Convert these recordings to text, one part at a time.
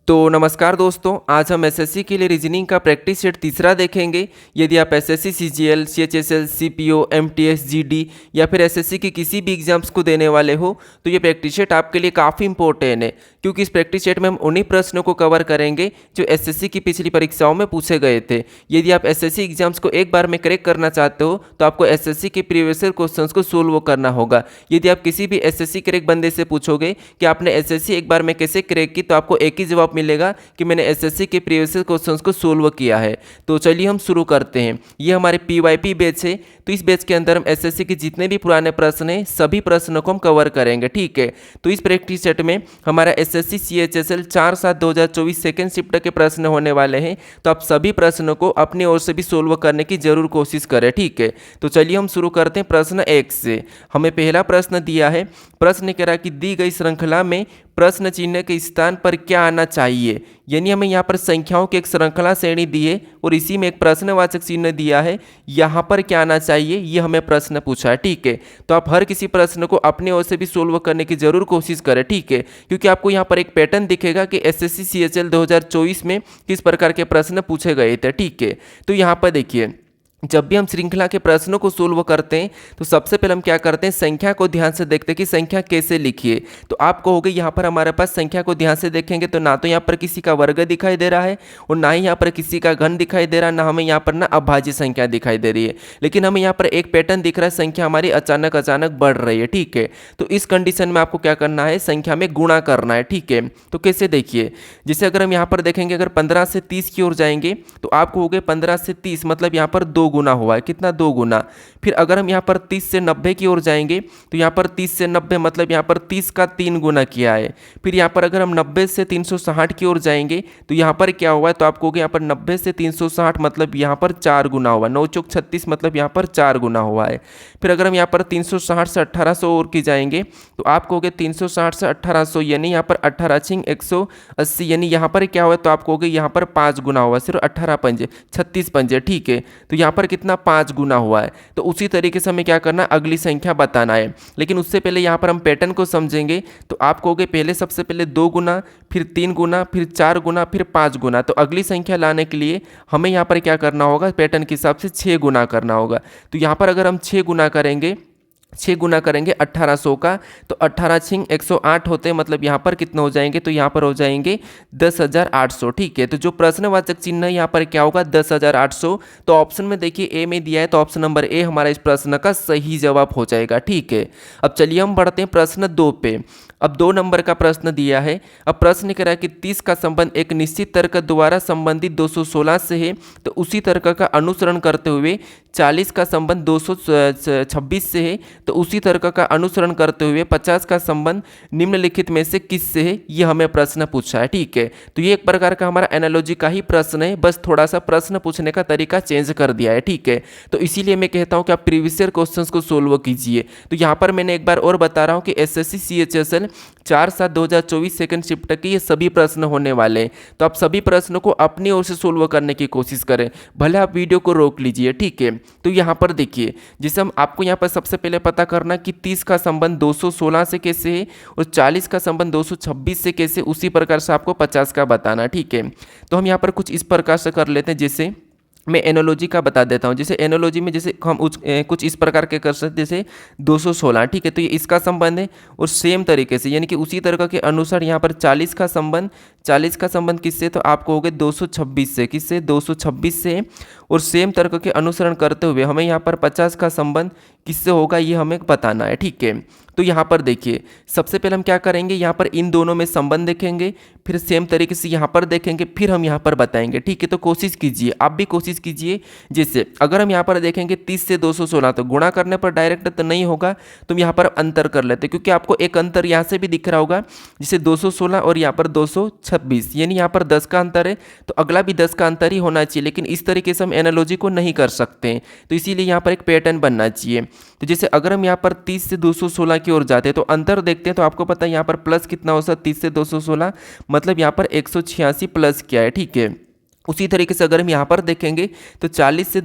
तो नमस्कार दोस्तों, आज हम एसएससी के लिए रीजनिंग का प्रैक्टिस सेट तीसरा देखेंगे। यदि आप SSC CGL, CHSL, CPO, MTS, GD या फिर एसएससी के किसी भी एग्जाम्स को देने वाले हो तो ये प्रैक्टिस सेट आपके लिए काफ़ी इंपॉर्टेंट है, क्योंकि इस प्रैक्टिस सेट में हम उन्हीं प्रश्नों को कवर करेंगे जो एसएससी की पिछली परीक्षाओं में पूछे गए थे। यदि आप एसएससी एग्जाम्स को एक बार में क्रैक करना चाहते हो तो आपको एसएससी के प्रीवियस ईयर क्वेश्चंस को सोल्व करना होगा। यदि आप किसी भी एसएससी क्रैक बंदे से पूछोगे कि आपने एसएससी एक बार में कैसे क्रैक की, तो आपको एक ही जवाब मिलेगा कि मैंने एसएससी के प्रीवियस ईयर क्वेश्चंस को सोल्व किया है। तो चलिए हम शुरू करते हैं। ये हमारे पीवाईपी बैच है, तो इस बैच के अंदर हम एसएससी के जितने भी पुराने प्रश्न हैं सभी प्रश्नों को हम कवर करेंगे, ठीक है। तो इस प्रैक्टिस सेट में हमारा एसएससी सीएचएसएल 4/7/2024 सेकेंड शिफ्ट के प्रश्न होने वाले हैं, तो आप सभी प्रश्नों को अपनी ओर से भी सोल्व करने की जरूर कोशिश करें, ठीक है। तो चलिए हम शुरू करते हैं प्रश्न 1 से। हमें पहला प्रश्न दिया है, प्रश्न कह रहा है कि दी गई श्रृंखला में प्रश्न चिन्ह के स्थान पर क्या आना चाहिए। यानी हमें यहाँ पर संख्याओं की एक श्रृंखला श्रेणी दी है और इसी में एक प्रश्नवाचक चिन्ह दिया है, यहाँ पर क्या आना चाहिए ये हमें प्रश्न पूछा है, ठीक है। तो आप हर किसी प्रश्न को अपनी ओर से भी सोल्व करने की जरूर कोशिश करें, ठीक है, क्योंकि आपको यहाँ पर एक पैटर्न दिखेगा कि एसएससी सीएचएल 2024 में किस प्रकार के प्रश्न पूछे गए थे, ठीक है। तो यहाँ पर देखिए, जब भी हम श्रृंखला के प्रश्नों को सोल्व करते हैं तो सबसे पहले हम क्या करते हैं, संख्या को ध्यान से देखते हैं कि संख्या कैसे लिखिए। तो आप कहोगे यहाँ पर हमारे पास संख्या को ध्यान से देखेंगे तो ना तो यहाँ पर किसी का वर्ग दिखाई दे रहा है और ना ही यहाँ पर किसी का घन दिखाई दे रहा है, ना हमें यहाँ पर ना अभाज्य संख्या दिखाई दे रही है। लेकिन हमें यहाँ पर एक पैटर्न दिख रहा है, संख्या हमारी अचानक अचानक बढ़ रही है, ठीक है। तो इस कंडीशन में आपको क्या करना है, संख्या में गुणा करना है, ठीक है। तो कैसे देखिए, जैसे अगर हम यहाँ पर देखेंगे, अगर 15 से 30 की ओर जाएंगे तो आप कहोगे 15 से 30 मतलब यहाँ पर 2 गुना हुआ है, कितना 2 गुना। फिर अगर हम यहाँ पर 30 से 90 की ओर जाएंगे तो यहाँ पर 30 से 90 मतलब यहाँ पर 30 का 3 गुना किया है। फिर यहाँ पर अगर हम 90 से 360 की ओर जाएंगे तो यहाँ पर क्या हुआ है, तो आपको यहाँ पर 90 से 360 मतलब यहाँ पर 4 गुना हुआ, 9 चौक 36 मतलब यहाँ पर 4 गुना हुआ है। फिर अगर हम यहाँ पर 360 से 1800 और की जाएंगे तो आप कहोगे 360 से 1800 यानी यहाँ पर 18 छिंग 180, यानी यहाँ पर क्या हुआ, तो आप कहोगे यहाँ पर 5 गुना हुआ, सिर्फ 18 पंजे 36 पंजे, ठीक है। तो यहाँ पर कितना 5 गुना हुआ है। तो उसी तरीके से हमें क्या करना है, अगली संख्या बताना है। लेकिन उससे पहले यहाँ पर हम पैटर्न को समझेंगे। तो आप कहोगे पहले सबसे पहले 2 गुना, फिर 3 गुना, फिर 4 गुना, फिर 5 गुना। तो अगली संख्या लाने के लिए हमें यहाँ पर क्या करना होगा, पैटर्न के हिसाब से 6 गुना करना होगा। तो यहाँ पर अगर हम 6 गुना करेंगे, 6 गुना करेंगे 1800 का, तो 18 छिंग 108 होते हैं, मतलब यहाँ पर कितने हो जाएंगे, तो यहाँ पर हो जाएंगे 10,800, ठीक है। तो जो प्रश्नवाचक चिन्ह है यहाँ पर क्या होगा, 10,800। तो ऑप्शन में देखिए ए में दिया है, तो ऑप्शन नंबर ए हमारा इस प्रश्न का सही जवाब हो जाएगा, ठीक है। अब चलिए हम बढ़ते हैं प्रश्न 2 पे। अब 2 नंबर का प्रश्न दिया है। अब प्रश्न कह रहा है कि 30 का संबंध एक निश्चित तर्क द्वारा संबंधित 216 से है, तो उसी तर्क का अनुसरण करते हुए 40 का संबंध 226 से है, तो उसी तर्क का अनुसरण करते हुए 50 का संबंध निम्नलिखित में से किस से है, ये हमें प्रश्न पूछा है, ठीक है। तो ये एक प्रकार का हमारा एनालॉजी का ही प्रश्न है, बस थोड़ा सा प्रश्न पूछने का तरीका चेंज कर दिया है, ठीक है। तो इसीलिए मैं कहता हूँ कि आप प्रीवियस ईयर क्वेश्चंस को सोल्व कीजिए। तो यहाँ पर मैंने एक बार और बता रहा हूँ कि एसएससी सीएचएसएल 4/7/2024 सेकंड शिफ्ट के ये सभी प्रश्न होने वाले हैं। तो आप सभी प्रश्नों को अपनी ओर से सोल्व करने की कोशिश करें, भले आप वीडियो को रोक लीजिए, ठीक है। तो यहाँ पर देखिए, जैसे हम आपको यहाँ पर सबसे पहले पता करना कि 30 का संबंध 216 से कैसे है और 40 का संबंध 226 से कैसे, उसी प्रकार से आपको 50 का बताना, ठीक है। तो हम यहाँ पर कुछ इस प्रकार से कर लेते हैं, जैसे मैं एनोलॉजी का बता देता हूँ। जैसे एनोलॉजी में जैसे हम कुछ इस प्रकार के कर सकते, जैसे 216, ठीक है। तो ये इसका संबंध है और सेम तरीके से यानी कि उसी तरह के अनुसार यहाँ पर 40 का संबंध किससे, तो आपको हो गए 226 से, किससे, 226 से। और सेम तर्क के अनुसरण करते हुए हमें यहाँ पर 50 का संबंध किससे होगा ये हमें बताना है, ठीक है। तो यहाँ पर देखिए, सबसे पहले हम क्या करेंगे, यहाँ पर इन दोनों में संबंध देखेंगे, फिर सेम तरीके से यहाँ पर देखेंगे, फिर हम यहाँ पर बताएंगे, ठीक है। तो कोशिश कीजिए, आप भी कोशिश कीजिए। जैसे अगर हम यहाँ पर देखेंगे 30 से 216, तो गुणा करने पर डायरेक्ट तो नहीं होगा, तो यहाँ पर अंतर कर लेते हैं, क्योंकि आपको एक अंतर यहाँ से भी दिख रहा होगा, जैसे 216 और यहाँ पर 226, यानी यहाँ पर 10 का अंतर है, तो अगला भी 10 का अंतर ही होना चाहिए। लेकिन इस तरीके से हम एनालॉजी को नहीं कर सकते हैं, तो इसीलिए यहाँ पर एक पैटर्न बनना चाहिए। तो जैसे अगर हम यहाँ पर 30 से 216 की ओर जाते हैं तो अंतर देखते हैं, तो आपको पता है यहाँ पर प्लस कितना हो सकता है, 30 से 216 मतलब यहाँ पर 186 प्लस किया है, ठीक है। उसी तरीके से अगर हम यहाँ पर देखेंगे तो 40 से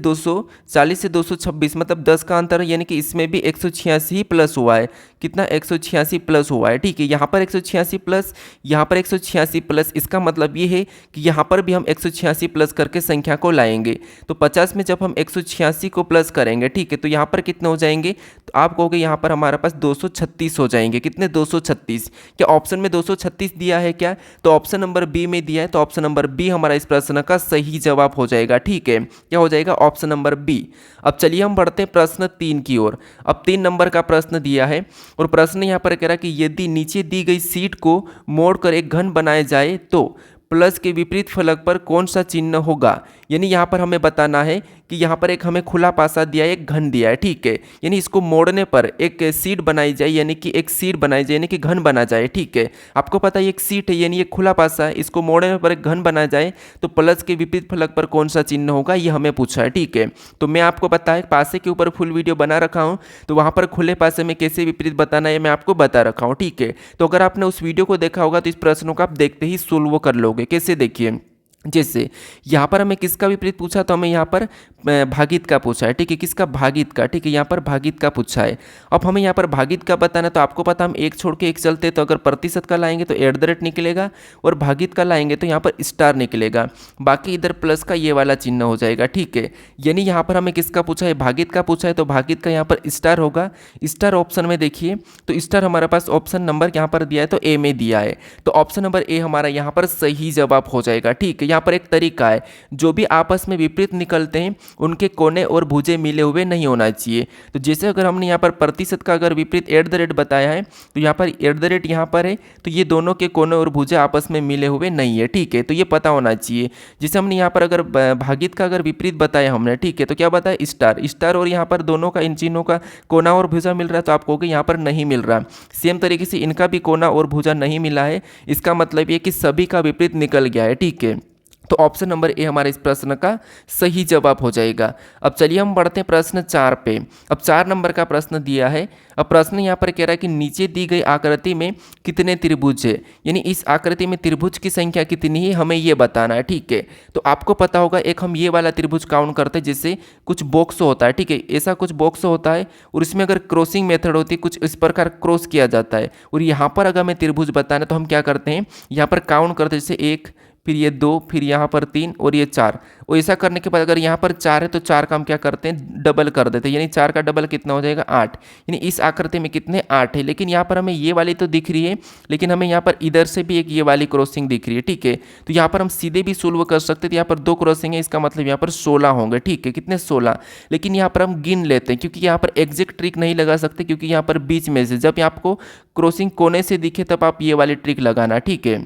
226 मतलब 10 का अंतर है, यानी कि इसमें भी 186 ही प्लस हुआ है। कितना 186 प्लस हुआ है, ठीक है। यहाँ पर 186 प्लस, यहाँ पर 186 प्लस, इसका मतलब ये है कि यहाँ पर भी हम 186 प्लस करके संख्या को लाएंगे। तो 50 में जब हम 186 को प्लस करेंगे, ठीक है, तो यहाँ पर कितने हो जाएंगे, तो आप कहोगे यहाँ पर हमारे पास 236 हो जाएंगे। कितने 236, क्या ऑप्शन में 236 दिया है क्या, तो ऑप्शन नंबर बी में दिया है, तो ऑप्शन नंबर बी हमारा इस प्रश्न का सही जवाब हो जाएगा, ठीक है। क्या हो जाएगा, ऑप्शन नंबर बी। अब चलिए हम बढ़ते हैं प्रश्न 3 की ओर। अब 3 नंबर का प्रश्न दिया है और प्रश्न यहाँ पर कह रहा है कि यदि नीचे दी गई सीट को मोड़कर एक घन बनाया जाए तो प्लस के विपरीत फलक पर कौन सा चिन्ह होगा। यानी यहाँ पर हमें बताना है कि यहाँ पर एक हमें खुला पासा दिया है, एक घन दिया है, ठीक है। यानी इसको मोड़ने पर एक सीट बनाई जाए, यानी कि एक सीट बनाई जाए, यानी कि घन बना जाए, ठीक है। आपको पता है एक सीट है, यानी एक खुला पासा है, इसको मोड़ने पर एक घन बना जाए तो प्लस के विपरीत फलक पर कौन सा चिन्ह होगा, ये हमें पूछा है, ठीक है। तो मैं आपको पता है पासे के ऊपर फुल वीडियो बना रखा हूँ, तो वहाँ पर खुले पासे में कैसे विपरीत बताना है मैं आपको बता रखा हूँ, ठीक है। तो अगर आपने उस वीडियो को देखा होगा तो इस प्रश्नों को आप देखते ही सोल्व कर लोगे। कैसे, देखिए, जैसे यहाँ पर हमें किसका विपरीत पूछा, तो हमें यहाँ पर भागित का पूछा है, ठीक है। किसका, भागित का, ठीक है। यहाँ पर भागित का पूछा है। अब हमें यहाँ पर भागित का बताना, तो आपको पता हम एक छोड़ के एक चलते, तो अगर प्रतिशत का लाएंगे तो @ निकलेगा और भागित का लाएंगे तो यहाँ पर स्टार निकलेगा। बाकी इधर प्लस का ये वाला चिन्ह हो जाएगा, ठीक है। यानी यहाँ पर हमें किसका पूछा है, भागित का पूछा है, तो भागित का यहाँ पर स्टार होगा। स्टार ऑप्शन में देखिए, तो स्टार हमारे पास ऑप्शन नंबर यहाँ पर दिया है, तो ए में दिया है, तो ऑप्शन नंबर ए हमारा यहाँ पर सही जवाब हो जाएगा, ठीक है। यहाँ पर एक तरीका है, जो भी आपस में विपरीत निकलते हैं उनके कोने और भुजे मिले हुए नहीं होना चाहिए। तो जैसे अगर हमने यहाँ पर प्रतिशत का अगर विपरीत @ बताया है, तो यहाँ पर @ यहाँ पर है, तो ये दोनों के कोने और भुजे आपस में मिले हुए नहीं है, ठीक है। तो ये पता होना चाहिए। जैसे हमने यहाँ पर अगर भागित का अगर विपरीत बताया हमने, ठीक है, तो क्या बताया, स्टार। स्टार और यहाँ पर दोनों का, इन चिन्हों का कोना और भुजा मिल रहा है, तो आप कहोगे यहाँ पर नहीं मिल रहा। सेम तरीके से इनका भी कोना और भुजा नहीं मिला है, इसका मतलब ये कि सभी का विपरीत निकल गया है, ठीक है। तो ऑप्शन नंबर ए हमारे इस प्रश्न का सही जवाब हो जाएगा। अब चलिए हम बढ़ते हैं प्रश्न 4 पे। अब 4 नंबर का प्रश्न दिया है। अब प्रश्न यहाँ पर कह रहा है कि नीचे दी गई आकृति में कितने त्रिभुज है, यानी इस आकृति में त्रिभुज की संख्या कितनी है हमें ये बताना है, ठीक है। तो आपको पता होगा एक हम ये वाला त्रिभुज काउंट करते हैं, जिससे कुछ बॉक्स होता है, ठीक है, ऐसा कुछ बॉक्स होता है और इसमें अगर क्रॉसिंग मेथड होती है, कुछ इस प्रकार क्रॉस किया जाता है। और यहाँ पर अगर हमें त्रिभुज बताना है तो हम क्या करते हैं, यहाँ पर काउंट करते हैं, जैसे 1, फिर ये 2, फिर यहाँ पर 3 और ये 4। और ऐसा करने के बाद अगर यहाँ पर 4 है तो 4 का हम क्या करते हैं, डबल कर देते हैं, यानी 4 का डबल कितना हो जाएगा, 8। यानी इस आकृति में कितने, 8 है। लेकिन यहाँ पर हमें ये वाली तो दिख रही है, लेकिन हमें यहाँ पर इधर से भी एक ये वाली क्रॉसिंग दिख रही है, ठीक है। तो यहाँ पर हम सीधे भी सोल्व कर सकते थे, यहाँ पर 2 क्रॉसिंग है, इसका मतलब यहाँ पर 16 होंगे, ठीक है। कितने, 16। लेकिन यहाँ पर हम गिन लेते हैं, क्योंकि यहाँ पर एग्जैक्ट ट्रिक नहीं लगा सकते, क्योंकि यहाँ पर बीच में से जब आपको क्रॉसिंग कोने से दिखे तब आप ये वाली ट्रिक लगाना, ठीक है।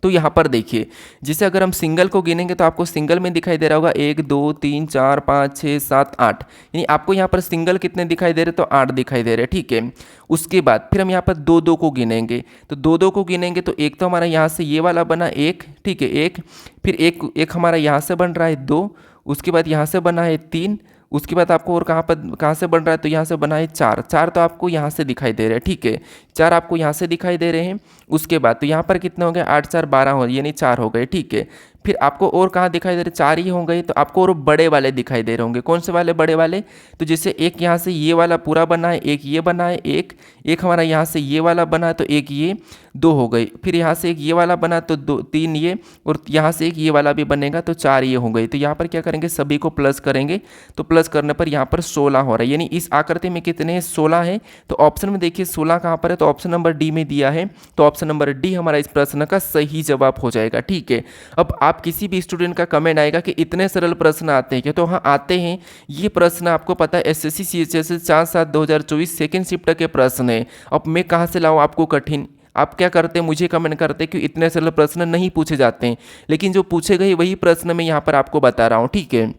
तो यहाँ पर देखिए, जैसे अगर हम सिंगल को गिनेंगे तो आपको सिंगल में दिखाई दे रहा होगा 1 2 3 4 5 6 7 8, यानी आपको यहाँ पर सिंगल कितने दिखाई दे रहे, तो 8 दिखाई दे रहे, ठीक है। उसके बाद फिर हम यहाँ पर 2 2 को गिनेंगे, तो 2 2 को गिनेंगे तो एक तो हमारा यहाँ से ये वाला बना 1, ठीक है, 1, फिर एक हमारा यहाँ से बन रहा है 2, उसके बाद यहाँ से बना है 3, उसके बाद आपको और कहाँ से बन रहा है, तो यहाँ से बना है 4 तो आपको यहाँ से दिखाई दे रहे हैं, ठीक है, 4 आपको यहाँ से दिखाई दे रहे हैं। उसके बाद तो यहाँ पर कितने हो गए, 8 4 12 हो, यानी 4 हो गए, ठीक है। फिर आपको और कहाँ दिखाई दे रहे, 4 ही हो गए, तो आपको और बड़े वाले दिखाई दे रहे होंगे। कौन से वाले, बड़े वाले, तो जैसे एक यहाँ से ये वाला पूरा बना है, एक ये बना है, एक हमारा यहाँ से ये वाला बना है, तो एक ये 2 हो गई, फिर यहाँ से एक ये वाला बना तो 2 3 ये, और यहाँ से एक ये वाला भी बनेगा तो 4 ये हो गई। तो यहाँ पर क्या करेंगे, सभी को प्लस करेंगे, तो प्लस करने पर यहाँ पर 16 हो रहा है, यानी इस आकृति में कितने हैं, 16 है। तो ऑप्शन में देखिए 16 कहाँ पर है, तो ऑप्शन नंबर डी में दिया है, तो ऑप्शन नंबर डी हमारा इस प्रश्न का सही जवाब हो जाएगा, ठीक है। अब आप किसी भी स्टूडेंट का कमेंट आएगा कि इतने सरल प्रश्न आते हैं क्या, तो हाँ आते हैं। ये प्रश्न आपको पता है एसएससी सीएचएसएल 4/7/2024 सेकेंड शिफ्ट के प्रश्न है। अब मैं कहाँ से लाऊँ आपको कठिन, आप क्या करते हैं, मुझे कमेंट करते हैं कि इतने सरल प्रश्न नहीं पूछे जाते हैं, लेकिन जो पूछे गए वही प्रश्न मैं यहाँ पर आपको बता रहा हूँ, ठीक है।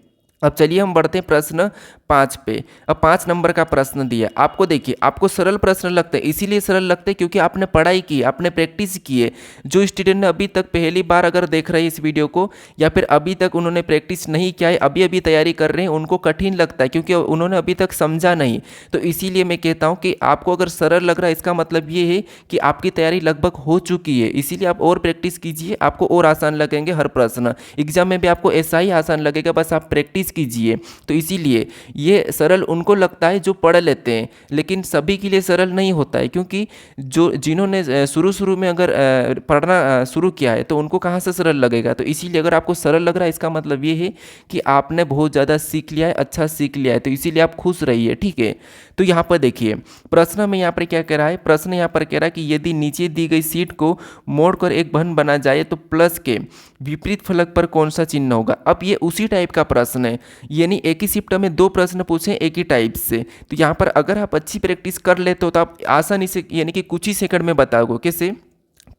अब चलिए हम बढ़ते हैं प्रश्न 5 पे। अब 5 नंबर का प्रश्न दिया आपको। देखिए आपको सरल प्रश्न लगता है, इसीलिए सरल लगता है क्योंकि आपने पढ़ाई की, आपने प्रैक्टिस की है। जो स्टूडेंट ने अभी तक पहली बार अगर देख रहे हैं इस वीडियो को, या फिर अभी तक उन्होंने प्रैक्टिस नहीं किया है, अभी अभी तैयारी कर रहे हैं, उनको कठिन लगता है क्योंकि उन्होंने अभी तक समझा नहीं। तो इसीलिए मैं कहता हूँ कि आपको अगर सरल लग रहा है, इसका मतलब ये है कि आपकी तैयारी लगभग हो चुकी है। इसीलिए आप और प्रैक्टिस कीजिए, आपको और आसान लगेंगे हर प्रश्न। एग्जाम में भी आपको ऐसा ही आसान लगेगा, बस आप प्रैक्टिस कीजिए। तो इसीलिए ये सरल उनको लगता है जो पढ़ लेते हैं, लेकिन सभी के लिए सरल नहीं होता है, क्योंकि जो जिन्होंने शुरू में अगर पढ़ना शुरू किया है तो उनको कहाँ से सरल लगेगा। तो इसीलिए अगर आपको सरल लग रहा है, इसका मतलब ये है कि आपने बहुत ज़्यादा सीख लिया है, अच्छा सीख लिया है। तो इसीलिए आप खुश रहिए, ठीक है। तो यहाँ पर देखिए प्रश्न में यहाँ पर क्या कह रहा है, प्रश्न यहाँ पर कह रहा है कि यदि नीचे दी गई सीट को मोड़कर एक बहन बना जाए तो प्लस के विपरीत फलक पर कौन सा चिन्ह होगा। अब ये उसी टाइप का प्रश्न है, यानी एक ही शिफ्ट में 2 प्रश्न पूछे एक ही टाइप से। तो यहाँ पर अगर आप अच्छी प्रैक्टिस कर लेते हो तो आप आसानी से, यानी कि कुछ ही सेकंड में बताओगे। कैसे?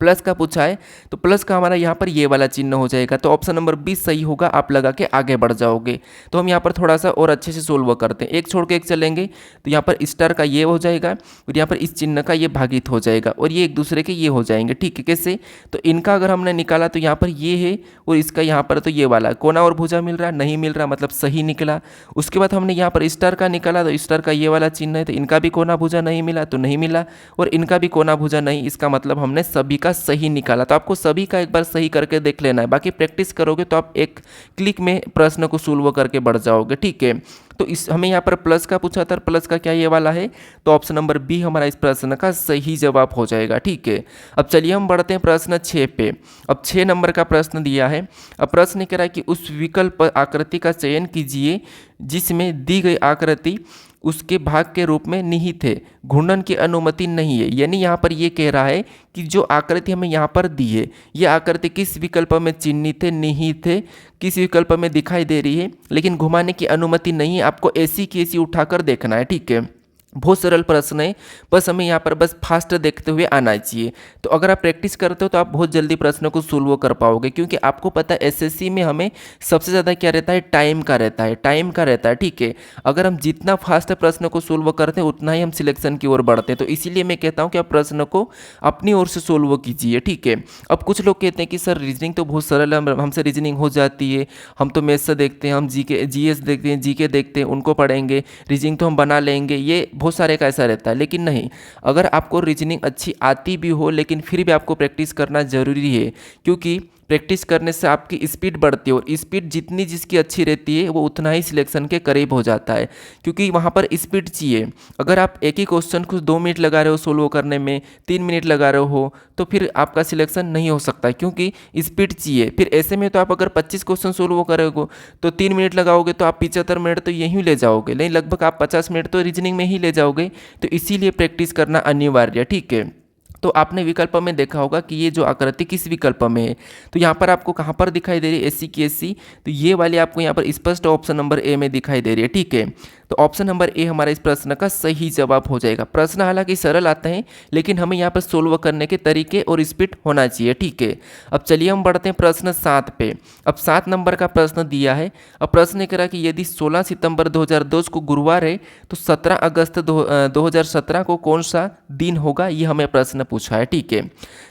प्लस का पूछा है तो प्लस का हमारा यहाँ पर ये वाला चिन्ह हो जाएगा। तो ऑप्शन नंबर 20 सही होगा, आप लगा के आगे बढ़ जाओगे। तो हम यहाँ पर थोड़ा सा और अच्छे से सोल्व करते हैं, एक छोड़ के एक चलेंगे। तो यहाँ पर स्टार का ये हो जाएगा और यहाँ पर इस चिन्ह का ये भागित हो जाएगा और ये एक दूसरे के ये हो जाएंगे, ठीक है। कैसे? तो इनका अगर हमने निकाला तो यहाँ पर ये है और इसका यहाँ पर तो ये वाला कोना और भुजा मिल रहा, नहीं मिल रहा, मतलब सही निकला। उसके बाद हमने यहाँ पर स्टार का निकाला तो स्टार का ये वाला चिन्ह है, तो इनका भी कोना भुजा नहीं मिला तो नहीं मिला, और इनका भी कोना भुजा नहीं, इसका मतलब हमने सभी का सही निकाला। तो आपको सभी का एक बार सही करके देख लेना है, बाकी प्रैक्टिस करोगे तो आप एक क्लिक में प्रश्न को सोल्व करके बढ़ जाओगे, ठीक है। तो इस हमें यहाँ पर प्लस का पूछा था, प्लस का क्या ये वाला है, तो ऑप्शन नंबर बी हमारा इस प्रश्न का सही जवाब हो जाएगा, ठीक है। अब चलिए हम बढ़ते हैं प्रश्न 6 पे। अब 6 नंबर का प्रश्न दिया है। अब प्रश्न कह रहा है कि उस विकल्प आकृति का चयन कीजिए जिसमें दी गई आकृति उसके भाग के रूप में निहित है, घूर्णन की अनुमति नहीं है। यानी यहाँ पर ये कह रहा है कि जो आकृति हमें यहाँ पर दी है, ये आकृति किस विकल्प में चिन्हित है, निहित है, किस विकल्प में दिखाई दे रही है, लेकिन घुमाने की अनुमति नहीं है। आपको ऐसी की ऐसी उठाकर देखना है, ठीक है। बहुत सरल प्रश्न है, बस हमें यहाँ पर बस फास्ट देखते हुए आना चाहिए। तो अगर आप प्रैक्टिस करते हो तो आप बहुत जल्दी प्रश्न को सोल्व कर पाओगे, क्योंकि आपको पता है एसएससी में हमें सबसे ज़्यादा क्या रहता है, टाइम का रहता है, टाइम का रहता है, ठीक है। अगर हम जितना फास्ट प्रश्न को सोल्व करते हैं उतना ही हम सिलेक्शन की ओर बढ़ते हैं। तो इसीलिए मैं कहता हूँ कि आप प्रश्न को अपनी ओर से सोल्व कीजिए, ठीक है। अब कुछ लोग कहते हैं कि सर रीजनिंग तो बहुत सरल है, हमसे रीजनिंग हो जाती है, हम तो मैथ्स से देखते हैं, हम जीएस देखते हैं, जीके देखते हैं, उनको पढ़ेंगे, रीजनिंग तो हम बना लेंगे। ये बहुत सारे का ऐसा रहता है, लेकिन नहीं। अगर आपको रीजनिंग अच्छी आती भी हो लेकिन फिर भी आपको प्रैक्टिस करना ज़रूरी है, क्योंकि प्रैक्टिस करने से आपकी स्पीड बढ़ती है, और स्पीड जितनी जिसकी अच्छी रहती है वो उतना ही सिलेक्शन के करीब हो जाता है, क्योंकि वहाँ पर स्पीड चाहिए। अगर आप एक ही क्वेश्चन को 2 मिनट लगा रहे हो सोल्व करने में, 3 मिनट लगा रहे हो, तो फिर आपका सिलेक्शन नहीं हो सकता, क्योंकि स्पीड चाहिए। फिर ऐसे में तो आप अगर 25 क्वेश्चन सोल्व करोगे तो 3 मिनट लगाओगे तो आप 75 मिनट तो यहीं ले जाओगे, नहीं लगभग आप 50 मिनट तो रीजनिंग में ही ले जाओगे। तो इसीलिए प्रैक्टिस करना अनिवार्य है, ठीक है। तो आपने विकल्प में देखा होगा कि ये जो आकृति किस विकल्प में है। तो यहाँ पर आपको कहाँ पर दिखाई दे रही है, एससी की एससी, तो ये वाली आपको यहाँ पर स्पष्ट ऑप्शन नंबर ए में दिखाई दे रही है, ठीक है। तो ऑप्शन नंबर ए हमारा इस प्रश्न का सही जवाब हो जाएगा। प्रश्न हालांकि सरल आते हैं, लेकिन हमें यहाँ पर सोल्व करने के तरीके और स्पीड होना चाहिए, ठीक है। अब चलिए हम बढ़ते हैं प्रश्न 7 पे। अब 7 नंबर का प्रश्न दिया है। अब प्रश्न कह रहा है कि यदि 16 सितंबर 2002 को गुरुवार है तो 17 अगस्त 2017 को कौन सा दिन होगा, ये हमें प्रश्न पूछा है, ठीक है।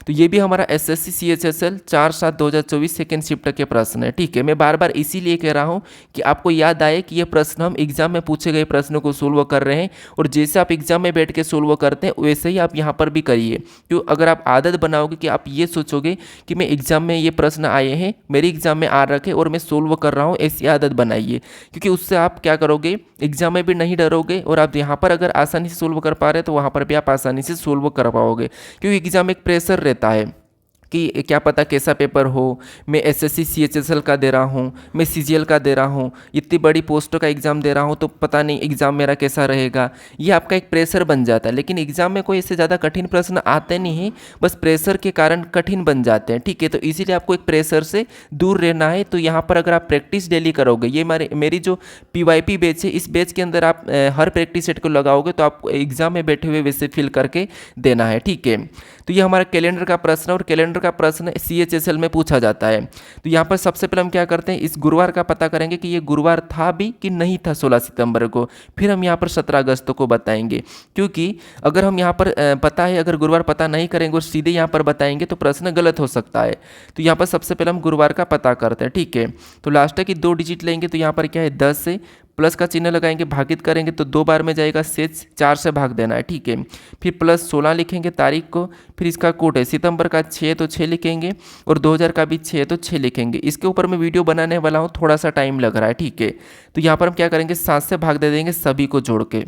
तो ये भी हमारा एसएससी सीएचएसएल 4/7/2024 सेकेंड शिफ्ट के प्रश्न है, ठीक है। मैं बार बार इसीलिए कह रहा हूँ कि आपको याद आए कि ये प्रश्न हम एग्जाम में पूछे गए प्रश्नों को सोल्व कर रहे हैं, और जैसे आप एग्जाम में बैठ के सोल्व करते हैं वैसे ही आप यहाँ पर भी करिए। क्यों? अगर आप आदत बनाओगे कि आप ये सोचोगे कि मैं एग्जाम में ये प्रश्न आए हैं, मेरे एग्जाम में आ रखे और मैं सोल्व कर रहा हूँ, ऐसी आदत बनाइए। क्योंकि उससे आप क्या करोगे, एग्जाम में भी नहीं डरोगे, और आप यहाँ पर अगर आसानी से सोल्व कर पा रहे हैं तो वहाँ पर भी आप आसानी से सोल्व कर पाओगे। क्योंकि एग्जाम एक प्रेशर रहता है कि क्या पता कैसा पेपर हो, मैं एसएससी सीएचएसएल का दे रहा हूँ, मैं सीजीएल का दे रहा हूँ, इतनी बड़ी पोस्टों का एग्ज़ाम दे रहा हूँ, तो पता नहीं एग्ज़ाम मेरा कैसा रहेगा। ये आपका एक प्रेशर बन जाता है। लेकिन एग्ज़ाम में कोई इससे ज़्यादा कठिन प्रश्न आते नहीं हैं, बस प्रेशर के कारण कठिन बन जाते हैं, ठीक है। तो इसीलिए आपको एक प्रेशर से दूर रहना है। तो यहाँ पर अगर आप प्रैक्टिस डेली करोगे, ये मेरी जो PYP बैच है, इस बैच के अंदर आप हर प्रैक्टिस सेट को लगाओगे तो आप एग्ज़ाम में बैठे हुए वैसे फिल करके देना है, ठीक है। तो ये हमारा कैलेंडर का प्रश्न है और कैलेंडर का प्रश्न CHSL में पूछा जाता है। तो यहाँ पर सबसे पहले हम क्या करते हैं, इस गुरुवार का पता करेंगे कि ये गुरुवार था भी कि नहीं था 16 सितंबर को, फिर हम यहाँ पर 17 अगस्त को बताएंगे। क्योंकि अगर हम यहाँ पर पता है, अगर गुरुवार पता नहीं करेंगे और सीधे यहाँ पर बताएंगे तो प्रश्न गलत हो सकता है। तो यहाँ पर सबसे पहले हम गुरुवार का पता करते हैं, ठीक है। तो लास्ट की 2 डिजिट लेंगे, तो यहाँ पर क्या है 10 से प्लस का चिन्ह लगाएंगे, भागित करेंगे तो 2 बार में जाएगा, शेष 4 से भाग देना है, ठीक है। फिर प्लस 16 लिखेंगे तारीख को, फिर इसका कोड है सितंबर का 6 तो 6 लिखेंगे और 2000 का भी 6 तो 6 लिखेंगे। इसके ऊपर मैं वीडियो बनाने वाला हूँ, थोड़ा सा टाइम लग रहा है, ठीक है। तो यहाँ पर हम क्या करेंगे, 7 से भाग दे देंगे सभी को जोड़ के।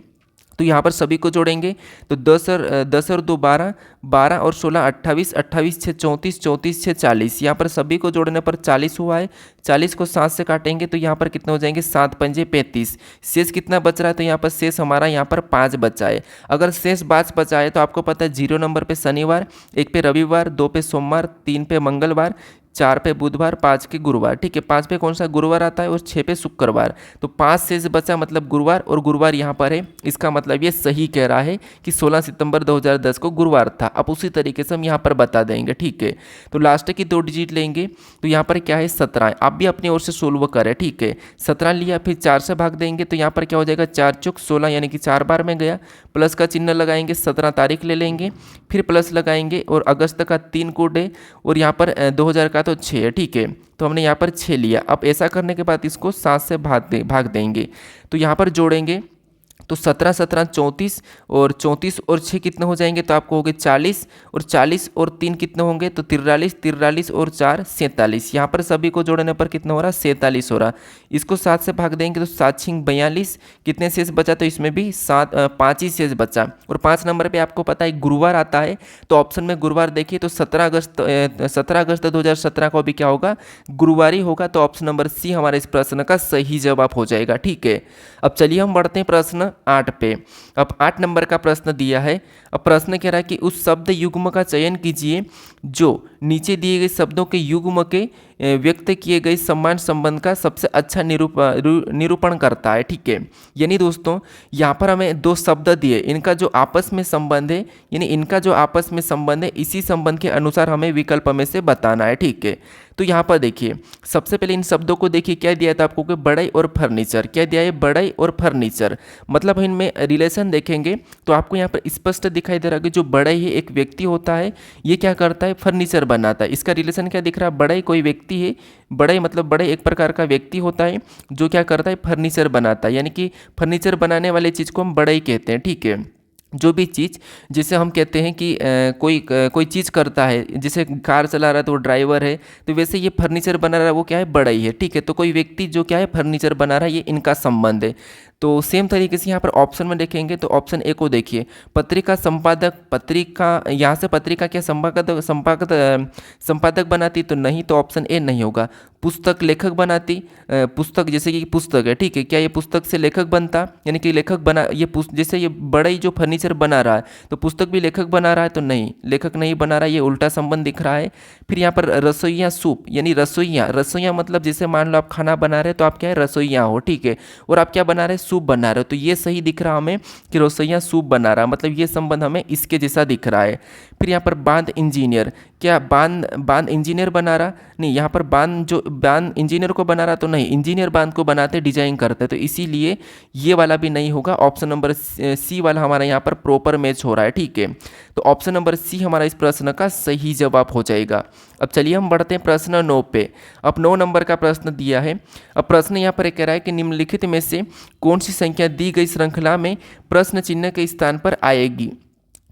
तो यहाँ पर सभी को जोड़ेंगे तो 10 और 2 12, 12 और 16 28, 28 6 34, 34 6 40। यहाँ पर सभी को जोड़ने पर 40 हुआ है। 40 को 7 से काटेंगे तो यहाँ पर कितने हो जाएंगे, 7 पंजे 35। शेष कितना बच रहा है, तो यहाँ पर शेष हमारा यहाँ पर 5 बचा है। अगर शेष 5 बचा है तो आपको पता है 0 नंबर पे शनिवार, 1 पे रविवार, 2 पे सोमवार, 3 पे मंगलवार, 4 पे बुधवार, 5 के गुरुवार, ठीक है। 5 पे कौन सा गुरुवार आता है और 6 पे शुक्रवार। तो 5 शेष बचा मतलब गुरुवार, और गुरुवार यहाँ पर है। इसका मतलब ये सही कह रहा है कि 16 सितंबर 2010 को गुरुवार था। अब उसी तरीके से हम यहाँ पर बता देंगे, ठीक है। तो लास्ट की 2 डिजिट लेंगे, तो यहाँ पर क्या है 17। आप भी अपनी ओर से सोल्व करें, ठीक है। 17 लिया, फिर 4 से भाग देंगे तो यहाँ पर क्या हो जाएगा, 4 चौक 16 यानी कि 4 बार में गया। प्लस का चिन्ह लगाएंगे, 17 तारीख ले लेंगे, फिर प्लस लगाएंगे और अगस्त का 3 कोड है और यहाँ पर 2000 का तो 6 है, ठीक है। तो हमने यहाँ पर 6 लिया। अब ऐसा करने के बाद इसको 7 से भाग देंगे। तो यहाँ पर जोड़ेंगे तो 17 17 34 और 34 और 6 कितने हो जाएंगे, तो आपको हो गए 40 और 40 और 3 कितने होंगे, तो 43, 43 और 4 47। यहाँ पर सभी को जोड़ने पर कितना हो रहा, 47 हो रहा। इसको 7 से भाग देंगे तो 7 6 42। कितने शेष बचा, तो इसमें भी 5 ही शेष बचा। और 5 नंबर पर आपको पता है गुरुवार आता है, तो ऑप्शन में गुरुवार देखिए तो 17 अगस्त 2017 को भी क्या होगा, गुरुवार ही होगा। तो ऑप्शन नंबर सी हमारे इस प्रश्न का सही जवाब हो जाएगा, ठीक है। अब चलिए हम बढ़ते हैं प्रश्न 8 पे। अब 8 नंबर का प्रश्न दिया है। अब प्रश्न कह रहा है कि उस शब्द युग्म का चयन कीजिए जो नीचे दिए गए शब्दों के युग्म के व्यक्त किए गए समान संबंध का सबसे अच्छा निरूपण करता है, ठीक है। यानी दोस्तों यहाँ पर हमें 2 शब्द दिए, इनका जो आपस में संबंध है, यानी इनका जो आपस में संबंध है, इसी संबंध के अनुसार हमें विकल्प में से बताना है, ठीक है। तो यहाँ पर देखिए सबसे पहले इन शब्दों को देखिए, क्या दिया था आपको कि बढ़ई और फर्नीचर। क्या दिया है, बढ़ई और फर्नीचर। मतलब इनमें रिलेशन देखेंगे तो आपको यहाँ पर स्पष्ट दिखाई दे रहा है कि जो बढ़ई है एक व्यक्ति होता है, ये क्या करता है, फर्नीचर बनाता है। इसका रिलेशन क्या दिख रहा है, बढ़ई कोई व्यक्ति है, बढ़ई मतलब बढ़ई एक प्रकार का व्यक्ति होता है जो क्या करता है, फर्नीचर बनाता है। यानी कि फर्नीचर बनाने वाले चीज़ को हम बढ़ई कहते हैं, ठीक है। जो भी चीज़, जैसे हम कहते हैं कि कोई चीज़ करता है, जैसे कार चला रहा है तो वो ड्राइवर है, तो वैसे ये फर्नीचर बना रहा है वो क्या है, बढ़ई है, ठीक है। तो कोई व्यक्ति जो क्या है फर्नीचर बना रहा है, ये इनका संबंध है। तो सेम तरीके से यहाँ पर ऑप्शन में देखेंगे तो ऑप्शन ए को देखिए, पत्रिका संपादक, पत्रिका यहाँ से पत्रिका क्या संपादक बनाती, तो नहीं, तो ऑप्शन ए नहीं होगा। पुस्तक लेखक बनाती, पुस्तक जैसे कि पुस्तक है, ठीक है, क्या ये पुस्तक से लेखक बनता, यानी कि लेखक बना, ये जैसे ये बढ़ई जो फर्नीचर बना रहा है तो पुस्तक भी लेखक बना रहा है, तो नहीं, लेखक नहीं बना रहा है, ये उल्टा संबंध दिख रहा है। फिर यहाँ पर रसोइया सूप, यानी रसोइया मतलब जैसे मान लो आप खाना बना रहे हो तो आप क्या है, रसोइया हो, ठीक है, और आप क्या बना रहे, सूप बना रहे हो, तो ये सही दिख रहा हमें कि रसोइया सूप बना रहा है, मतलब ये संबंध हमें इसके जैसा दिख रहा है। फिर यहाँ पर बांध इंजीनियर, क्या बांध इंजीनियर बना रहा, नहीं, यहाँ पर बांध इंजीनियर को बना रहा, तो नहीं, इंजीनियर बांध को बनाते डिजाइन करते, तो इसीलिए ये वाला भी नहीं होगा। ऑप्शन नंबर सी वाला हमारा यहाँ पर प्रॉपर मैच हो रहा है, ठीक है। तो ऑप्शन नंबर सी हमारा इस प्रश्न का सही जवाब हो जाएगा। अब चलिए हम बढ़ते हैं प्रश्न 9 पे। अब 9 नंबर का प्रश्न दिया है। अब प्रश्न यहाँ पर कह रहा है कि निम्नलिखित में से कौन सी संख्या दी गई श्रृंखला में प्रश्न चिन्ह के स्थान पर आएगी।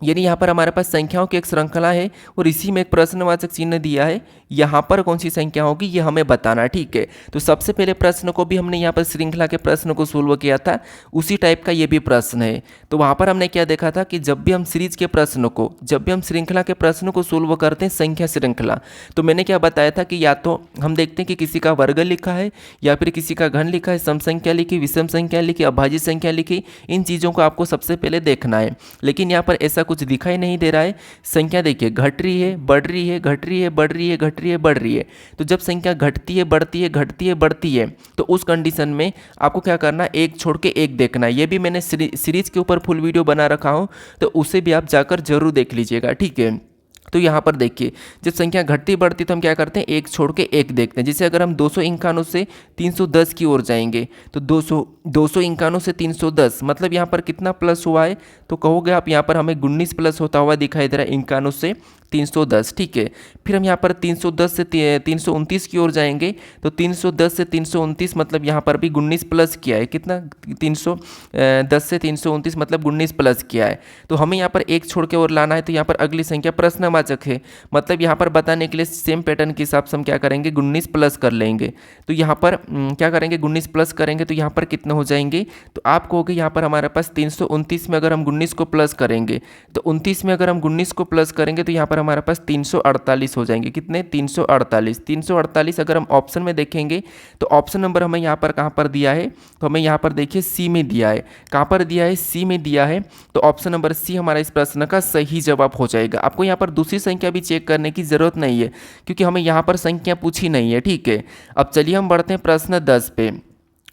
यानी यहाँ पर हमारे पास संख्याओं की एक श्रृंखला है और इसी में एक प्रश्नवाचक चिन्ह दिया है, यहाँ पर कौन सी संख्या होगी ये हमें बताना है, ठीक है। तो सबसे पहले प्रश्न को भी हमने यहाँ पर श्रृंखला के प्रश्न को सोल्व किया था, उसी टाइप का ये भी प्रश्न है। तो वहाँ पर हमने क्या देखा था कि जब भी हम श्रृंखला के प्रश्नों को सोल्व करते हैं संख्या श्रृंखला, तो मैंने क्या बताया था कि या तो हम देखते हैं कि किसी का वर्ग लिखा है या फिर किसी का घन लिखा है, सम संख्या लिखी, विषम संख्या लिखी, अभाज्य संख्या लिखी, इन चीज़ों को आपको सबसे पहले देखना है। लेकिन यहाँ पर ऐसा कुछ दिखाई नहीं दे रहा है। संख्या देखिए घट रही है, बढ़ रही है, घट रही है, बढ़ रही है, घट रही है, बढ़ रही है। तो जब संख्या घटती है, बढ़ती है, घटती है, बढ़ती है, तो उस कंडीशन में आपको क्या करना है, एक छोड़ के एक देखना है। ये भी मैंने सीरीज के ऊपर फुल वीडियो बना रखा हूँ, तो उसे भी आप जाकर जरूर देख लीजिएगा, ठीक है। तो यहाँ पर देखिए, जब संख्या घटती बढ़ती तो हम क्या करते हैं, एक छोड़ के एक देखते हैं। जैसे अगर हम 251 से 310 की ओर जाएंगे तो 251 से 310 मतलब यहाँ पर कितना प्लस हुआ है, तो कहोगे आप यहाँ पर हमें 19 प्लस होता हुआ दिखाई दे रहा है 51 से 310। ठीक है, फिर हम यहाँ पर 310 से 329 की ओर जाएंगे तो 310 से 329 मतलब यहाँ पर भी 19 प्लस किया है, कितना 310 से 329 मतलब 19 प्लस किया है। तो हमें यहाँ पर एक छोड़ के और लाना है, तो यहाँ पर अगली संख्या प्रश्नवाचक है, मतलब यहाँ पर बताने के लिए सेम पैटर्न के हिसाब से हम क्या करेंगे, 19 प्लस कर लेंगे। तो यहाँ पर क्या करेंगे, 19 प्लस करेंगे तो यहाँ पर कितने हो जाएंगे, तो आप कहोगे यहाँ पर हमारे पास 329 में अगर हम 19 को प्लस करेंगे तो 29 में अगर हम 19 को प्लस करेंगे तो यहाँ पर हमारे पास 348 हो जाएंगे। कितने, 348 अगर हम ऑप्शन में देखेंगे तो ऑप्शन नंबर हमें यहाँ पर कहाँ पर दिया है, तो हमें यहाँ पर देखिए सी में दिया है। कहाँ पर दिया है, सी में दिया है। तो ऑप्शन नंबर सी हमारा इस प्रश्न का सही जवाब हो जाएगा। आपको यहाँ पर दूसरी संख्या भी चेक करने की ज़रूरत नहीं है क्योंकि हमें यहाँ पर संख्या पूछी नहीं है। ठीक है, अब चलिए हम बढ़ते हैं प्रश्न 10 पे।